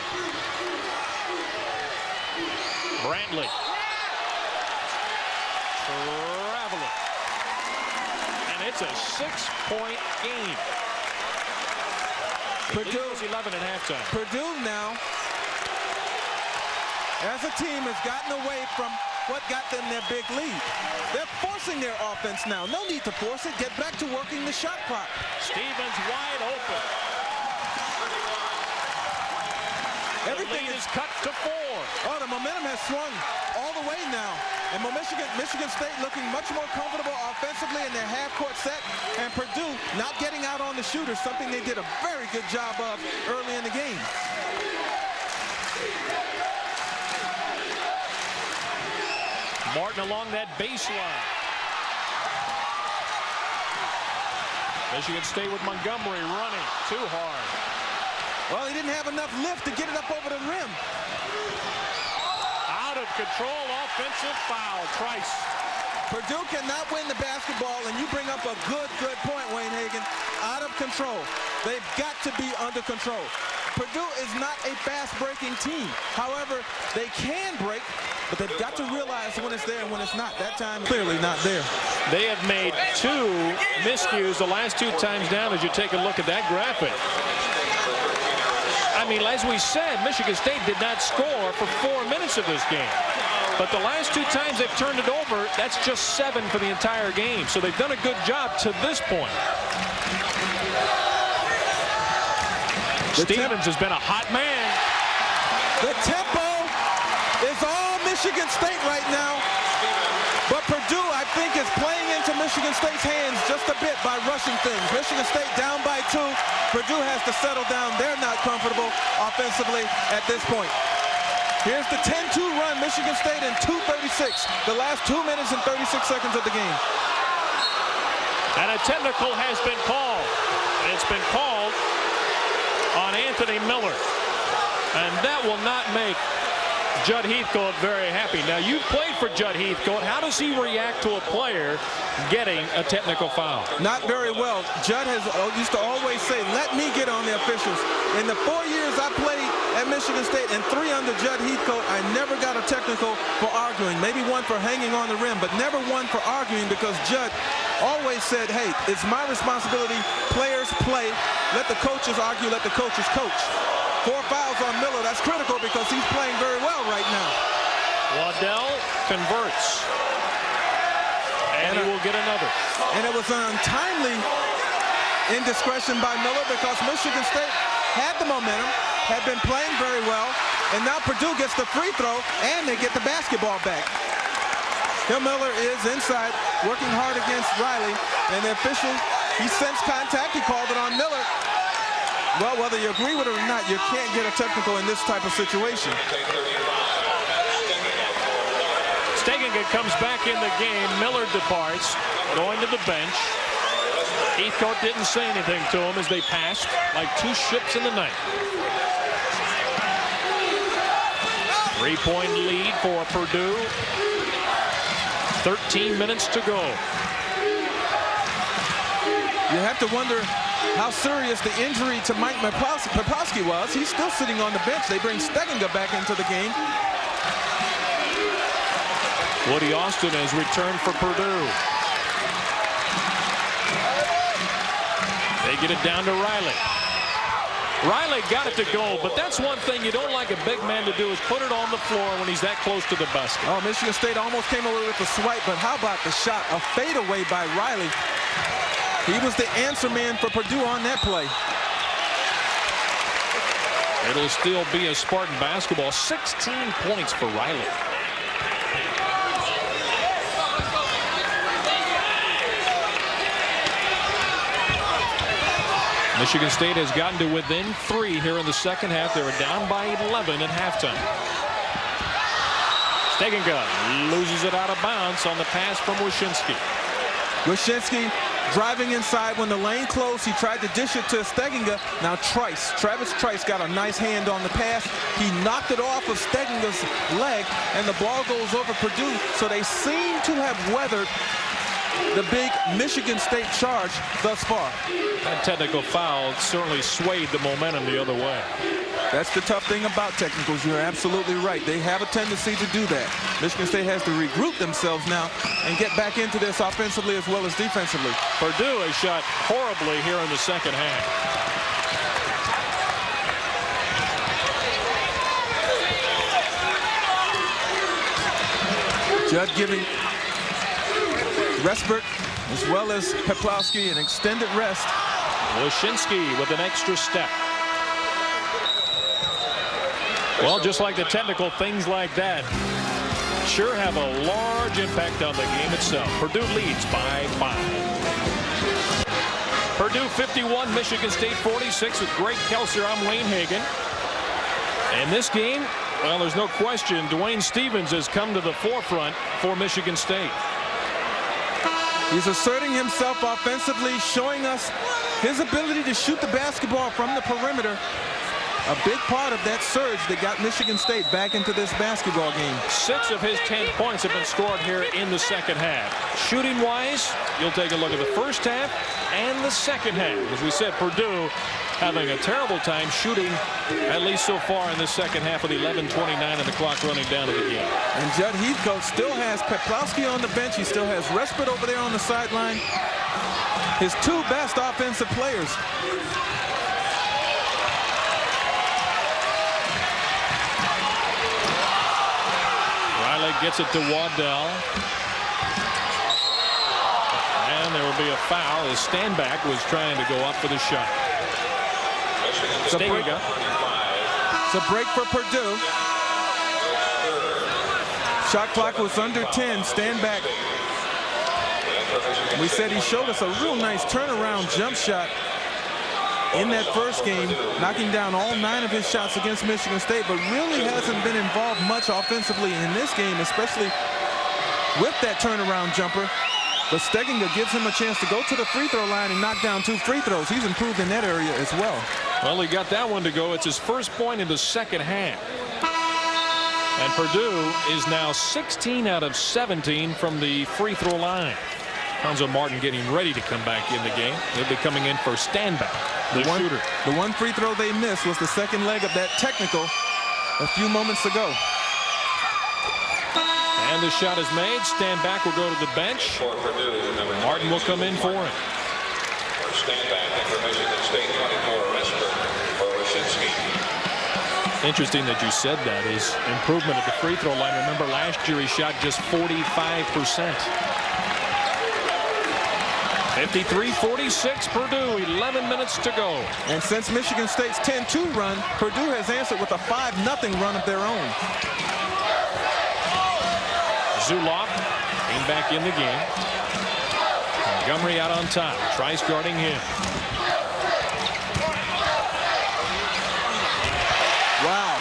Brantley. Traveling. And it's a 6-point game. Purdue was 11 at halftime.
Purdue now, as a team, has gotten away from what got them their big lead. They're forcing their offense now. No need to force it. Get back to working the shot clock.
Stevens wide open.
Everything
is cut to 4.
Oh, the momentum has swung all the way now. And Michigan State looking much more comfortable offensively in their half-court set. And Purdue not getting out on the shooters, something they did a very good job of early in the game.
Martin along that baseline. Michigan State with Montgomery running too hard.
Well, he didn't have enough lift to get it up over the rim.
Out of control, offensive foul. Trice.
Purdue cannot win the basketball, and you bring up a good point, Wayne Hagan. Out of control. They've got to be under control. Purdue is not a fast-breaking team. However, they can break, but they've got to realize when it's there and when it's not. That time, clearly not there.
They have made 2 miscues the last 2 times down as you take a look at that graphic. I mean, as we said, Michigan State did not score for 4 minutes of this game. But the last 2 times they've turned it over, that's just 7 for the entire game. So they've done a good job to this point. Stevens has been a hot man.
The tempo is all Michigan State right now. But Purdue, I think, is playing into Michigan State's hands just a bit by rushing things. Michigan State down by 2. Purdue has to settle down. They're not comfortable offensively at this point. Here's the 10-2 run, Michigan State in 2:36, the last 2 minutes and 36 seconds of the game.
And a technical has been called. It's been called on Anthony Miller. And that will not make Judd Heathcote very happy. Now, you've played for Judd Heathcote. How does he react to a player getting a technical foul?
Not very well. Judd used to always say, let me get on the officials. In the 4 years I played at Michigan State and 3 under Judd Heathcote, I never got a technical for arguing. Maybe one for hanging on the rim, but never one for arguing, because Judd always said, hey, it's my responsibility. Players play. Let the coaches argue. Let the coaches coach. 4 fouls on Miller. That's critical because he's playing very well right now.
Waddell converts. And he will get another.
And it was an untimely indiscretion by Miller because Michigan State had the momentum, had been playing very well, and now Purdue gets the free throw and they get the basketball back. Hill Miller is inside, working hard against Riley, and the official, he sensed contact, he called it on Miller. Well, whether you agree with it or not, you can't get a technical in this type of situation.
Stegenga comes back in the game. Miller departs, going to the bench. Heathcote didn't say anything to him as they passed like 2 ships in the night. 3-point lead for Purdue. 13 minutes to go.
You have to wonder how serious the injury to Mike Peplowski was. He's still sitting on the bench. They bring Stegenga back into the game.
Woody Austin has returned for Purdue. They get it down to Riley. Riley got it to go, but that's one thing you don't like a big man to do, is put it on the floor when he's that close to the basket.
Oh, Michigan State almost came away with the swipe, but how about the shot? A fadeaway by Riley. He was the answer man for Purdue on that play.
It'll still be a Spartan basketball. 16 points for Riley. Michigan State has gotten to within 3 here in the second half. They were down by 11 at halftime.
Stegenga loses it out of bounds on the pass from Wyszynski.
Wyszynski driving inside when the lane closed. He tried to dish it to Stegenga. Now Travis Trice got a nice hand on the pass. He knocked it off of Stegenga's leg, and the ball goes over Purdue. So they seem to have weathered the big Michigan State charge thus far.
That technical foul certainly swayed the momentum the other way.
That's the tough thing about technicals. You're absolutely right. They have a tendency to do that. Michigan State has to regroup themselves now and get back into this offensively as well as defensively.
Purdue has shot horribly here in the second half.
Judd giving Respert as well as Peplowski an extended rest.
Wyszynski with an extra step. Well, just like the technical, things like that sure have a large impact on the game itself. Purdue leads by 5. Purdue 51, Michigan State 46 with Greg Kelser. I'm Wayne Hagan. And this game, well, there's no question, Dwayne Stevens has come to the forefront for Michigan State.
He's asserting himself offensively, showing us his ability to shoot the basketball from the perimeter. a big part of that surge that got Michigan State back into this basketball game.
6 of his 10 points have been scored here in the second half. Shooting-wise, you'll take a look at the first half and the second half. As we said, Purdue having a terrible time shooting, at least so far in the second half, with 11:29 and the clock running down to the game.
And Judd Heathcote still has Peplowski on the bench. He still has Respert over there on the sideline. His 2 best offensive players.
Riley gets it to Waddell. And there will be a foul as Standback was trying to go up for the shot.
It's a break for Purdue. Shot clock was under 10. Standback. We said he showed us a real nice turnaround jump shot in that first game, knocking down all 9 of his shots against Michigan State, but really hasn't been involved much offensively in this game, especially with that turnaround jumper. But Steginger gives him a chance to go to the free throw line and knock down 2 free throws. He's improved in that area as well.
Well, he got that one to go. It's his first point in the second half. And Purdue is now 16 out of 17 from the free throw line. Cuonzo Martin getting ready to come back in the game. They'll be coming in for Standback, the shooter.
The one free throw they missed was the second leg of that technical a few moments ago.
And the shot is made. Standback will go to the bench. Martin will come in for him.
Standback for Michigan State, 24, Respert for Rosinsky.
Interesting that you said that. His improvement at the free throw line. Remember, last year he shot just 45%. 53-46 Purdue, 11 minutes to go.
And since Michigan State's 10-2 run, Purdue has answered with a 5-0 run of their own.
Zuloff came back in the game. Montgomery out on top. Trice guarding him.
Wow.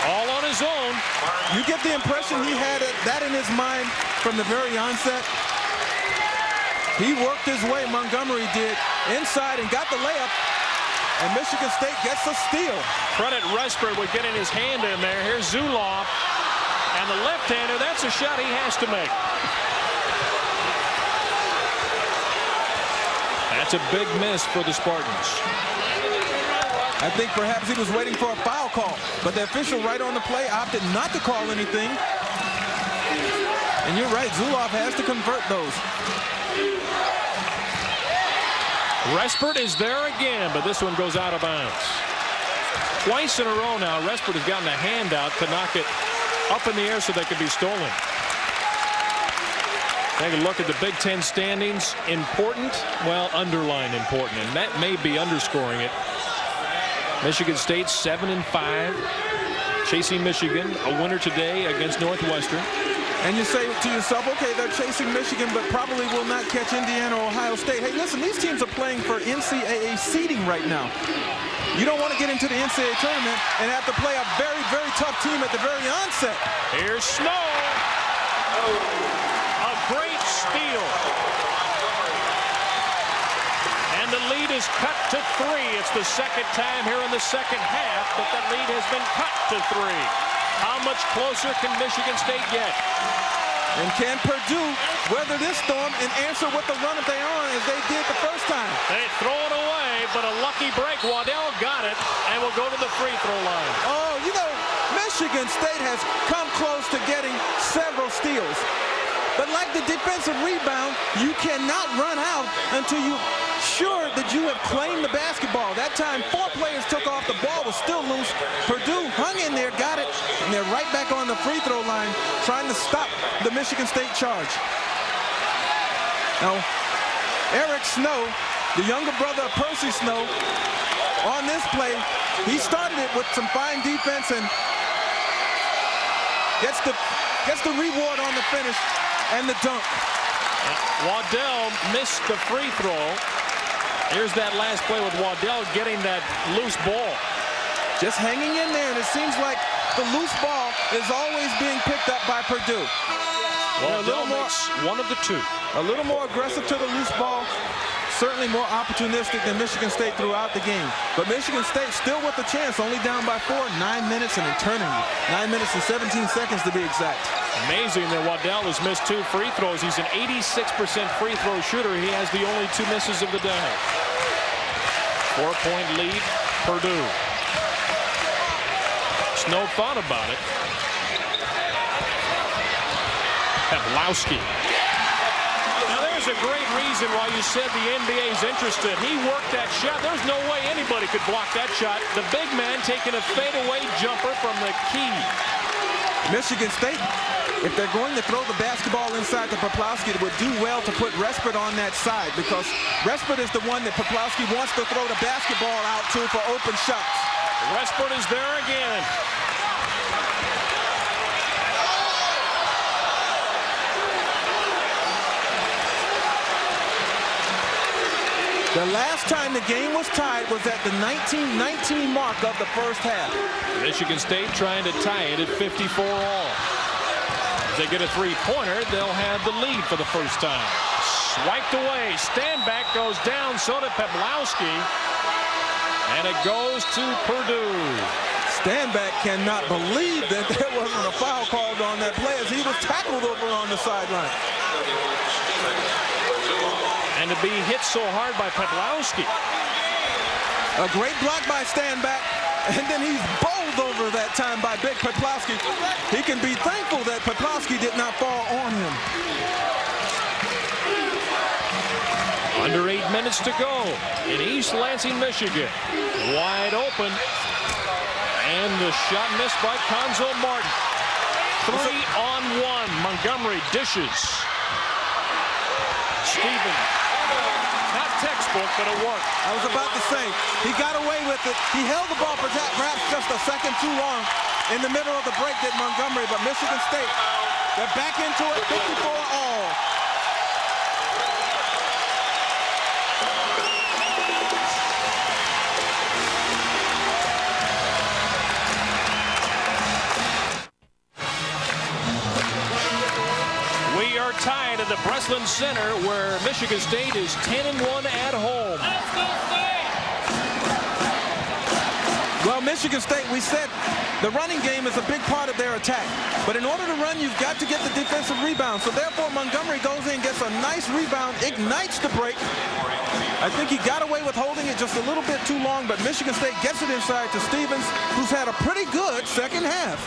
All on his own.
You get the impression he had that in his mind from the very onset. He worked his way, Montgomery did, inside and got the layup. And Michigan State gets a steal.
Credit Respert with getting his hand in there. Here's Zuloff. And the left-hander, that's a shot he has to make. That's a big miss for the Spartans.
I think perhaps he was waiting for a foul call, but the official right on the play opted not to call anything. And you're right, Zuloff has to convert those.
Respert is there again, but this one goes out of bounds. Twice in a row now, Respert has gotten a hand out to knock it up in the air so they could be stolen. Take a look at the Big Ten standings. Important, well, underline important, and that may be underscoring it. Michigan State 7-5, chasing Michigan, a winner today against Northwestern.
And you say to yourself, okay, they're chasing Michigan, but probably will not catch Indiana or Ohio State. Hey, listen, these teams are playing for NCAA seeding right now. You don't want to get into the NCAA tournament and have to play a very, very tough team at the very onset.
Here's Snow. A great steal. And the lead is cut to 3. It's the second time here in the second half that the lead has been cut to 3. How much closer can Michigan State get?
And can Purdue weather this storm and answer with the run that they are as they did the first time?
They throw it away, but a lucky break. Waddell got it and will go to the free throw line.
Oh, you know, Michigan State has come close to getting several steals. But like the defensive rebound, you cannot run out until you're sure that you have claimed the basketball. That time, 4 players took off. The ball was still loose. Purdue hung in there, got it, and they're right back on the free throw line trying to stop the Michigan State charge. Now, Eric Snow, the younger brother of Percy Snow, on this play, he started it with some fine defense and gets the reward on the finish and the dunk.
Waddell missed the free throw. Here's that last play with Waddell getting that loose ball.
Just hanging in there, and it seems like the loose ball is always being picked up by Purdue.
Waddell makes one of the 2.
A little more aggressive to the loose ball. certainly more opportunistic than Michigan State throughout the game. But Michigan State still with the chance, only down by 4, 9 minutes and eternity. 9 minutes and 17 seconds to be exact.
Amazing that Waddell has missed 2 free throws. He's an 86% free throw shooter. He has the only 2 misses of the day. 4-point lead, Purdue. There's no thought about it. Peplowski. Now there's a great reason why you said the NBA's interested. He worked that shot. There's no way anybody could block that shot. The big man taking a fadeaway jumper from the key.
Michigan State, if they're going to throw the basketball inside to Peplowski, it would do well to put Respert on that side, because Respert is the one that Peplowski wants to throw the basketball out to for open shots.
Respert is there again.
The last time the game was tied was at the 19-19 mark of the first half.
Michigan State trying to tie it at 54 all. If they get a three-pointer, they'll have the lead for the first time. Swiped away. Standback goes down. So did Peplowski. And it goes to Purdue.
Standback cannot believe that there wasn't a foul called on that play as he was tackled over on the sideline.
And to be hit so hard by Peplowski.
A great block by Standback, and then he's bowled over that time by big Peplowski. He can be thankful that Peplowski did not fall on him.
Under 8 minutes to go in East Lansing, Michigan. Wide open. And the shot missed by Conzo Martin. 3-on-1. Montgomery dishes. Stevens. Not textbook, but it worked.
I was about to say, he got away with it. He held the ball for perhaps just a second too long in the middle of the break, did Montgomery, but Michigan State, they're back into it, 54 all.
Tied at the Breslin Center, where Michigan State is 10-1 at home.
Well, Michigan State, we said the running game is a big part of their attack. But in order to run, you've got to get the defensive rebound. So therefore, Montgomery goes in, gets a nice rebound, ignites the break. I think he got away with holding it just a little bit too long, but Michigan State gets it inside to Stevens, who's had a pretty good second half.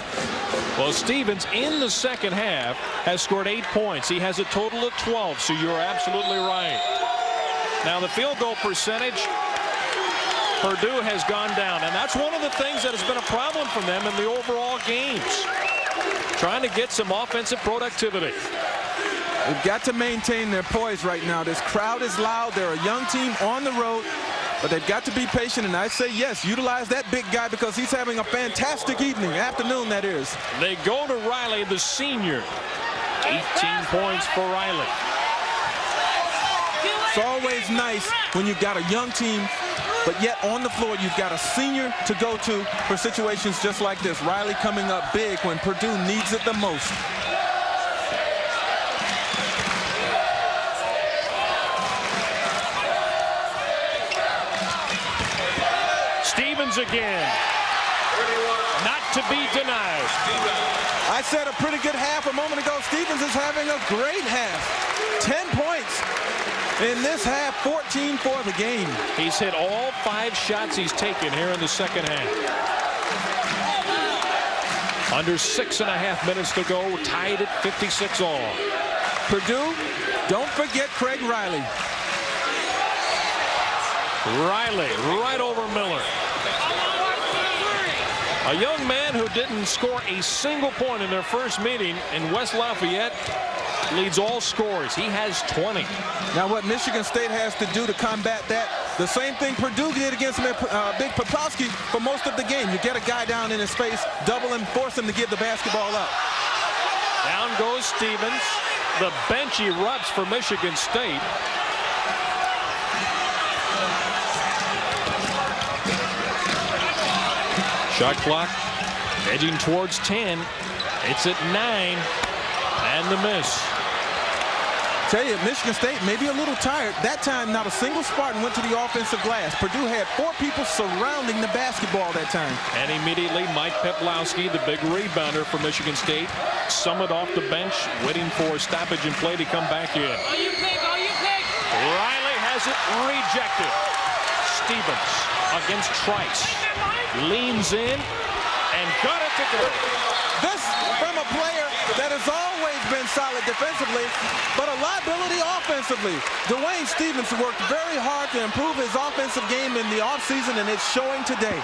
Well, Stevens in the second half has scored 8 points. He has a total of 12, so you're absolutely right. Now the field goal percentage, Purdue has gone down, and that's one of the things that has been a problem for them in the overall games. Trying to get some offensive productivity.
They've got to maintain their poise right now. This crowd is loud. They're a young team on the road, but they've got to be patient. And I say, yes, utilize that big guy because he's having a fantastic afternoon, that is.
They go to Riley, the senior. 18 points for Riley.
It's always nice when you've got a young team, but yet on the floor you've got a senior to go to for situations just like this. Riley coming up big when Purdue needs it the most.
Stevens again. Not to be denied.
I said a pretty good half a moment ago. Stevens is having a great half. 10 points in this half, 14 for the game.
He's hit all 5 shots he's taken here in the second half. Under 6.5 minutes to go, tied at 56 all.
Purdue, don't forget Craig Riley.
Riley right over Miller. A young man who didn't score a single point in their first meeting in West Lafayette leads all scores. He has 20.
Now what Michigan State has to do to combat that, the same thing Purdue did against big Peplowski for most of the game. You get a guy down in his face, double him, force him to give the basketball up.
Down goes Stevens. The bench erupts for Michigan State. Shot clock edging towards 10. It's at 9. And the miss.
Tell you, Michigan State may be a little tired. That time, not a single Spartan went to the offensive glass. Purdue had 4 people surrounding the basketball that time.
And immediately, Mike Peplowski, the big rebounder for Michigan State, summoned off the bench, waiting for stoppage and play to come back in.
All you pick, all you pick.
Riley has it rejected. Stevens against Trice. Leans in and got it to go.
This from a player that has always been solid defensively, but a liability offensively. Dwayne Stevens worked very hard to improve his offensive game in the offseason, and it's showing today.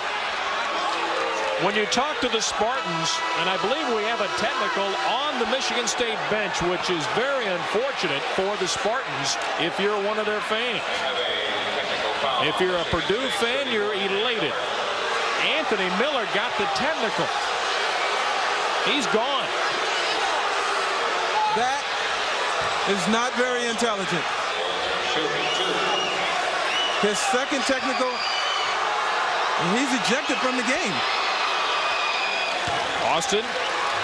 When you talk to the Spartans, and I believe we have a technical on the Michigan State bench, which is very unfortunate for the Spartans if you're one of their fans. If you're a Purdue fan, you're elated. Anthony Miller got the technical. He's gone.
That is not very intelligent. His second technical, and he's ejected from the game.
Austin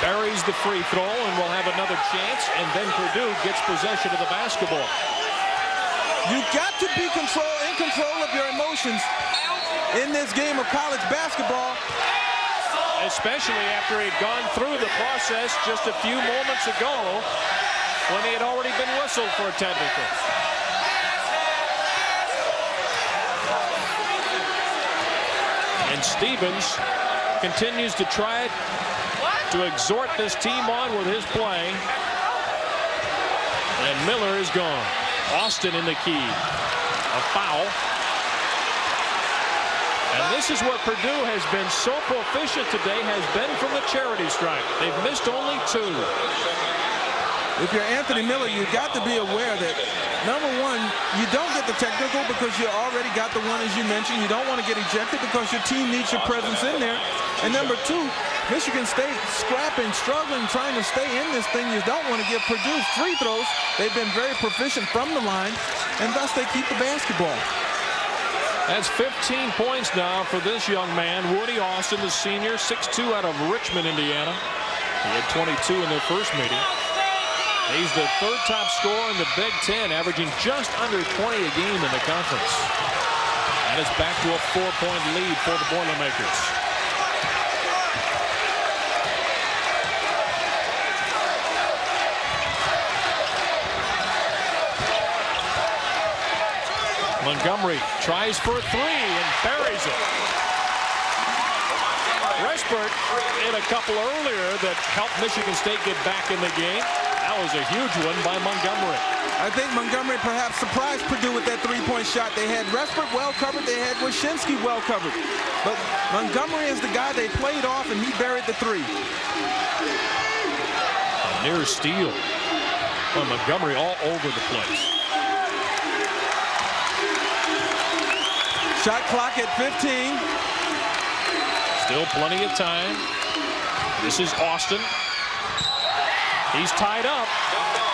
buries the free throw and will have another chance, and then Purdue gets possession of the basketball.
You've got to be in control of your emotions in this game of college basketball.
Especially after he'd gone through the process just a few moments ago when he had already been whistled for a technical. And Stevens continues to try to exhort this team on with his play. And Miller is gone. Austin in the key. A foul. And this is what Purdue has been so proficient today, has been from the charity stripe. They've missed only 2.
If you're Anthony Miller, you've got to be aware that, number one, you don't get the technical because you already got the one, as you mentioned. You don't want to get ejected because your team needs your presence in there. And number 2, Michigan State scrapping, struggling, trying to stay in this thing. You don't want to give Purdue free throws. They've been very proficient from the line, and thus they keep the basketball.
That's 15 points now for this young man, Woody Austin, the senior, 6'2", out of Richmond, Indiana. He had 22 in their first meeting. He's the 3rd top scorer in the Big Ten, averaging just under 20 a game in the conference. And it's back to a 4-point lead for the Boilermakers. Montgomery tries for a 3 and buries it. Respert hit a couple earlier that helped Michigan State get back in the game. That was a huge one by Montgomery.
I think Montgomery perhaps surprised Purdue with that 3-point shot. They had Respert well covered. They had Wyszynski well covered. But Montgomery is the guy they played off, and he buried the 3.
A near steal. Well, Montgomery all over the place.
Shot clock at 15.
Still plenty of time. This is Austin. He's tied up.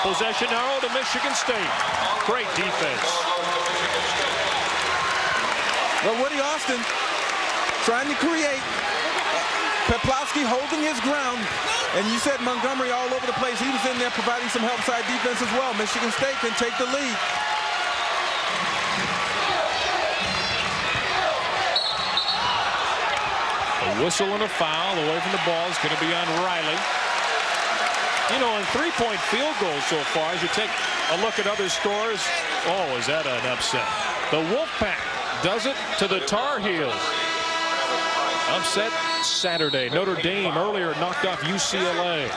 Possession arrow to Michigan State. Great defense.
Well, Woody Austin trying to create. Peplowski holding his ground. And you said Montgomery all over the place. He was in there providing some help side defense as well. Michigan State can take the lead.
A whistle and a foul away from the ball is going to be on Riley. You know, in 3-point field goals so far, as you take a look at other scores, oh, is that an upset? The Wolfpack does it to the Tar Heels. Upset Saturday. Notre Dame earlier knocked off UCLA.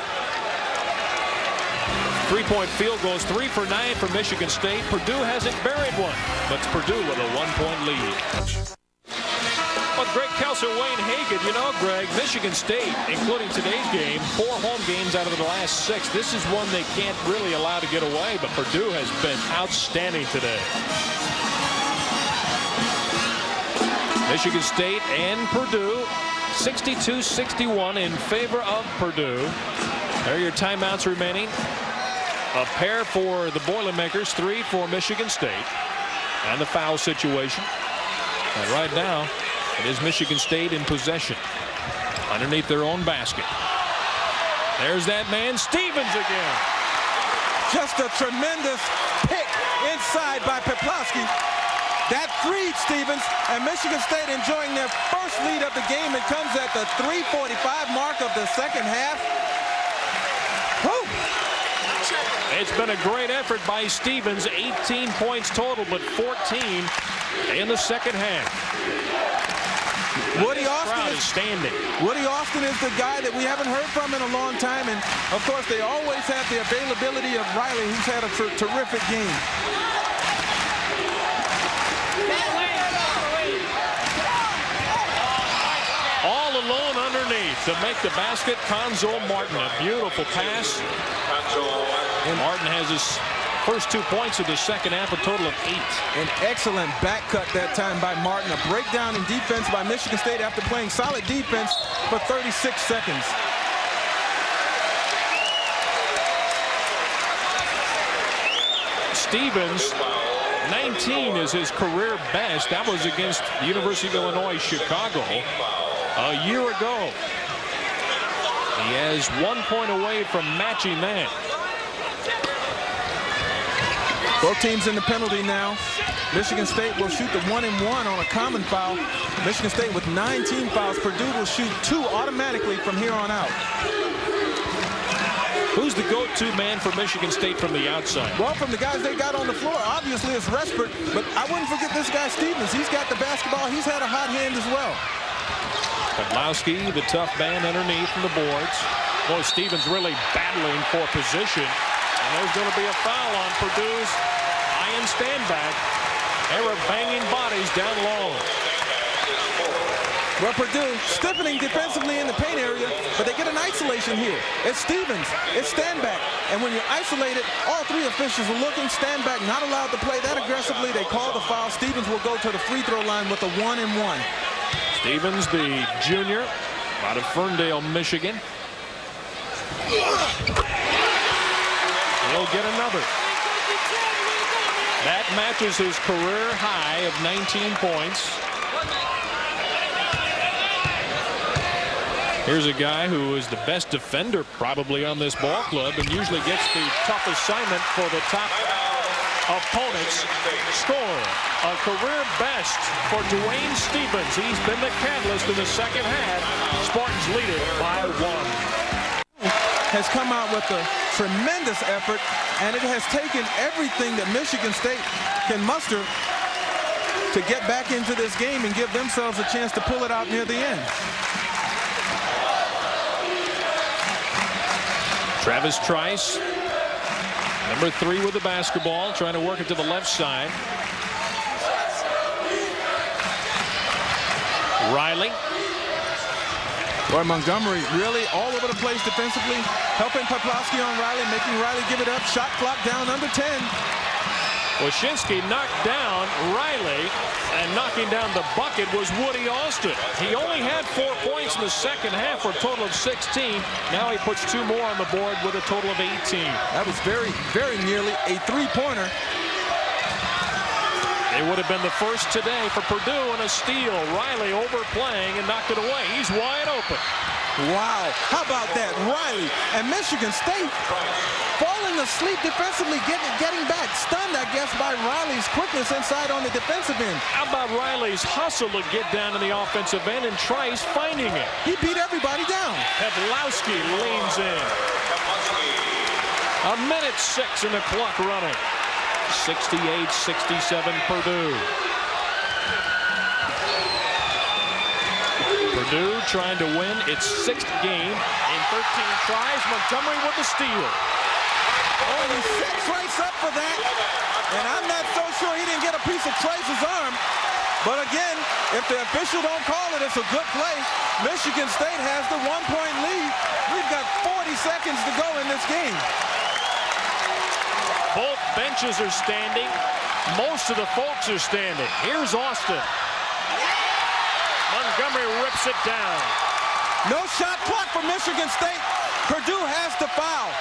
3-point field goals, 3 for 9 for Michigan State. Purdue hasn't buried one, but it's Purdue with a 1-point lead. Well, Greg Kelser, Wayne Hagan, you know, Greg, Michigan State, including today's game, 4 home games out of the last 6. This is one they can't really allow to get away, but Purdue has been outstanding today. Michigan State and Purdue, 62-61 in favor of Purdue. There are your timeouts remaining. A pair for the Boilermakers, 3 for Michigan State. And the foul situation. And right now, it is Michigan State in possession underneath their own basket. There's that man, Stevens again.
Just a tremendous pick inside by Peplowski. That freed Stevens, and Michigan State enjoying their first lead of the game. It comes at the 3:45 mark of the second half. Whew.
It's been a great effort by Stevens. 18 points total, but 14 in the second half.
Woody Austin
crowd is standing.
Woody Austin is the guy that we haven't heard from in a long time, and of course they always have the availability of Riley, who's had a terrific game.
All alone underneath to make the basket. Conzo Martin, a beautiful pass. And Martin has his first 2 points of the second half, a total of 8.
An excellent back cut that time by Martin. A breakdown in defense by Michigan State after playing solid defense for 36 seconds.
Stevens, 19 is his career best. That was against the University of Illinois Chicago a year ago. He has 1 point away from matching that.
Both teams in the penalty now. Michigan State will shoot the 1-and-1 on a common foul. Michigan State with 9 team fouls. Purdue will shoot 2 automatically from here on out.
Who's the go-to man for Michigan State from the outside?
Well, from the guys they got on the floor, obviously it's Respert, but I wouldn't forget this guy Stevens. He's got the basketball. He's had a hot hand as well.
Peplowski, the tough man underneath from the boards. Boy, Stevens really battling for position. And there's going to be a foul on Purdue's iron stand back. They were banging bodies down low.
Well, Purdue stiffening defensively in the paint area, but they get an isolation here. It's Stevens. It's stand back. And when you're isolated, all 3 officials are looking. Stand back, not allowed to play that aggressively. They call the foul. Stevens will go to the free throw line with a 1-and-1.
Stevens, the junior out of Ferndale, Michigan. He'll get another. That matches his career high of 19 points. Here's a guy who is the best defender probably on this ball club and usually gets the tough assignment for the top opponent's score. A career best for Dwayne Stevens. He's been the catalyst in the second half. Spartans lead it by 1.
Has come out with a tremendous effort, and it has taken everything that Michigan State can muster to get back into this game and give themselves a chance to pull it out near the end.
Travis Trice, number 3 with the basketball, trying to work it to the left side. Riley.
Boy, Montgomery really all over the place defensively, helping Peplowski on Riley, making Riley give it up. Shot clock down under 10.
Wyszynski knocked down Riley, and knocking down the bucket was Woody Austin. He only had 4 points in the second half for a total of 16. Now he puts 2 more on the board with a total of 18.
That was very, very nearly a 3-pointer.
It would have been the first today for Purdue and a steal. Riley overplaying and knocked it away. He's wide open.
Wow, how about that? Riley and Michigan State falling asleep defensively, getting back. Stunned, I guess, by Riley's quickness inside on the defensive end.
How about Riley's hustle to get down to the offensive end and Trice finding it?
He beat everybody down.
Peplowski leans in. 1:06 and the clock running. 68-67 Purdue. Purdue trying to win its 6th game in 13 tries. Montgomery with the steal.
Oh, he set Trice up for that. And I'm not so sure he didn't get a piece of Trice's arm. But again, if the official don't call it, it's a good play. Michigan State has the 1-point lead. We've got 40 seconds to go in this game.
Both benches are standing. Most of the folks are standing. Here's Austin. Montgomery rips it down.
No shot clock for Michigan State. Purdue has to foul.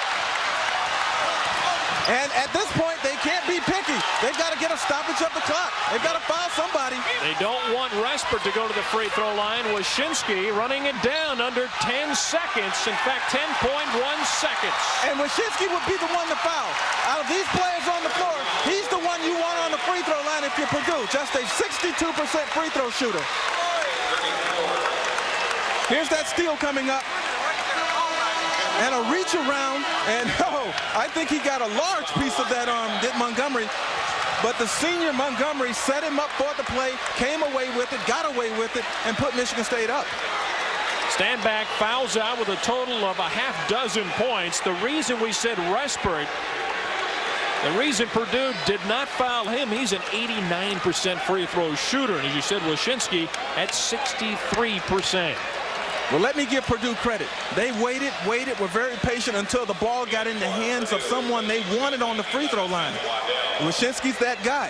And at this point, they can't be picky. They've got to get a stoppage of the clock. They've got to foul somebody.
They don't want Respert to go to the free throw line. Wyszynski running it down under 10 seconds. In fact, 10.1 seconds.
And Wyszynski would be the one to foul. Out of these players on the floor, he's the one you want on the free throw line if you're Purdue. Just a 62% free throw shooter. Here's that steal coming up. And a reach around, and I think he got a large piece of that did Montgomery. But the senior Montgomery set him up for the play, came away with it, got away with it, and put Michigan State up.
Standback fouls out with a total of a half dozen points. The reason we said Respert, the reason Purdue did not foul him, he's an 89% free throw shooter. And as you said, Wyszynski at 63%.
Well, let me give Purdue credit. They waited, were very patient until the ball got in the hands of someone they wanted on the free throw line. Wyszynski's that guy.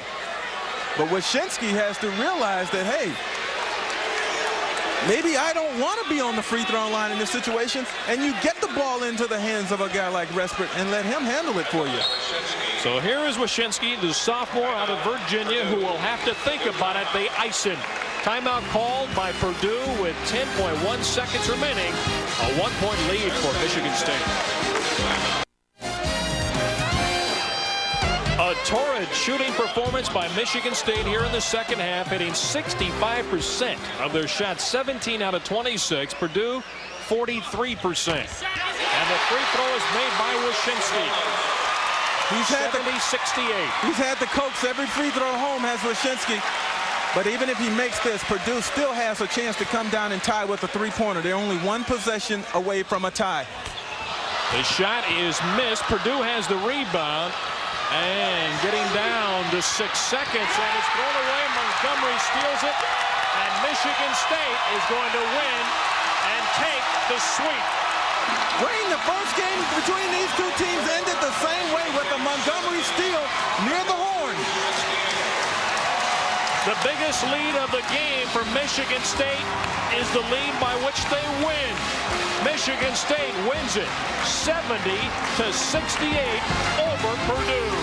But Wyszynski has to realize that, hey, maybe I don't want to be on the free throw line in this situation, and you get the ball into the hands of a guy like Respert and let him handle it for you.
So here is Wyszynski, the sophomore out of Virginia, who will have to think about it. They ice him. Timeout called by Purdue with 10.1 seconds remaining. A 1-point lead for Michigan State. A torrid shooting performance by Michigan State here in the second half, hitting 65% of their shots, 17 out of 26. Purdue, 43%. And the free throw is made by Wyszynski.
He's had
70-68.
He's had to coax every free throw home, has Wyszynski. But even if he makes this, Purdue still has a chance to come down and tie with a three-pointer. They're only one possession away from a tie.
The shot is missed. Purdue has the rebound. And getting down to 6 seconds. And it's thrown away. Montgomery steals it. And Michigan State is going to win and take the sweep.
Wayne, the first game between these two teams ended the same way with a Montgomery steal near the horn.
The biggest lead of the game for Michigan State is the lead by which they win. Michigan State wins it 70-68 over Purdue.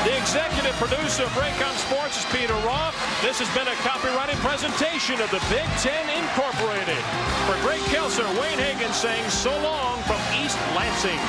The executive producer of Raycom Sports is Peter Roth. This has been a copyrighted presentation of the Big Ten Incorporated. For Greg Kelser, Wayne Hagan saying so long from East Lansing.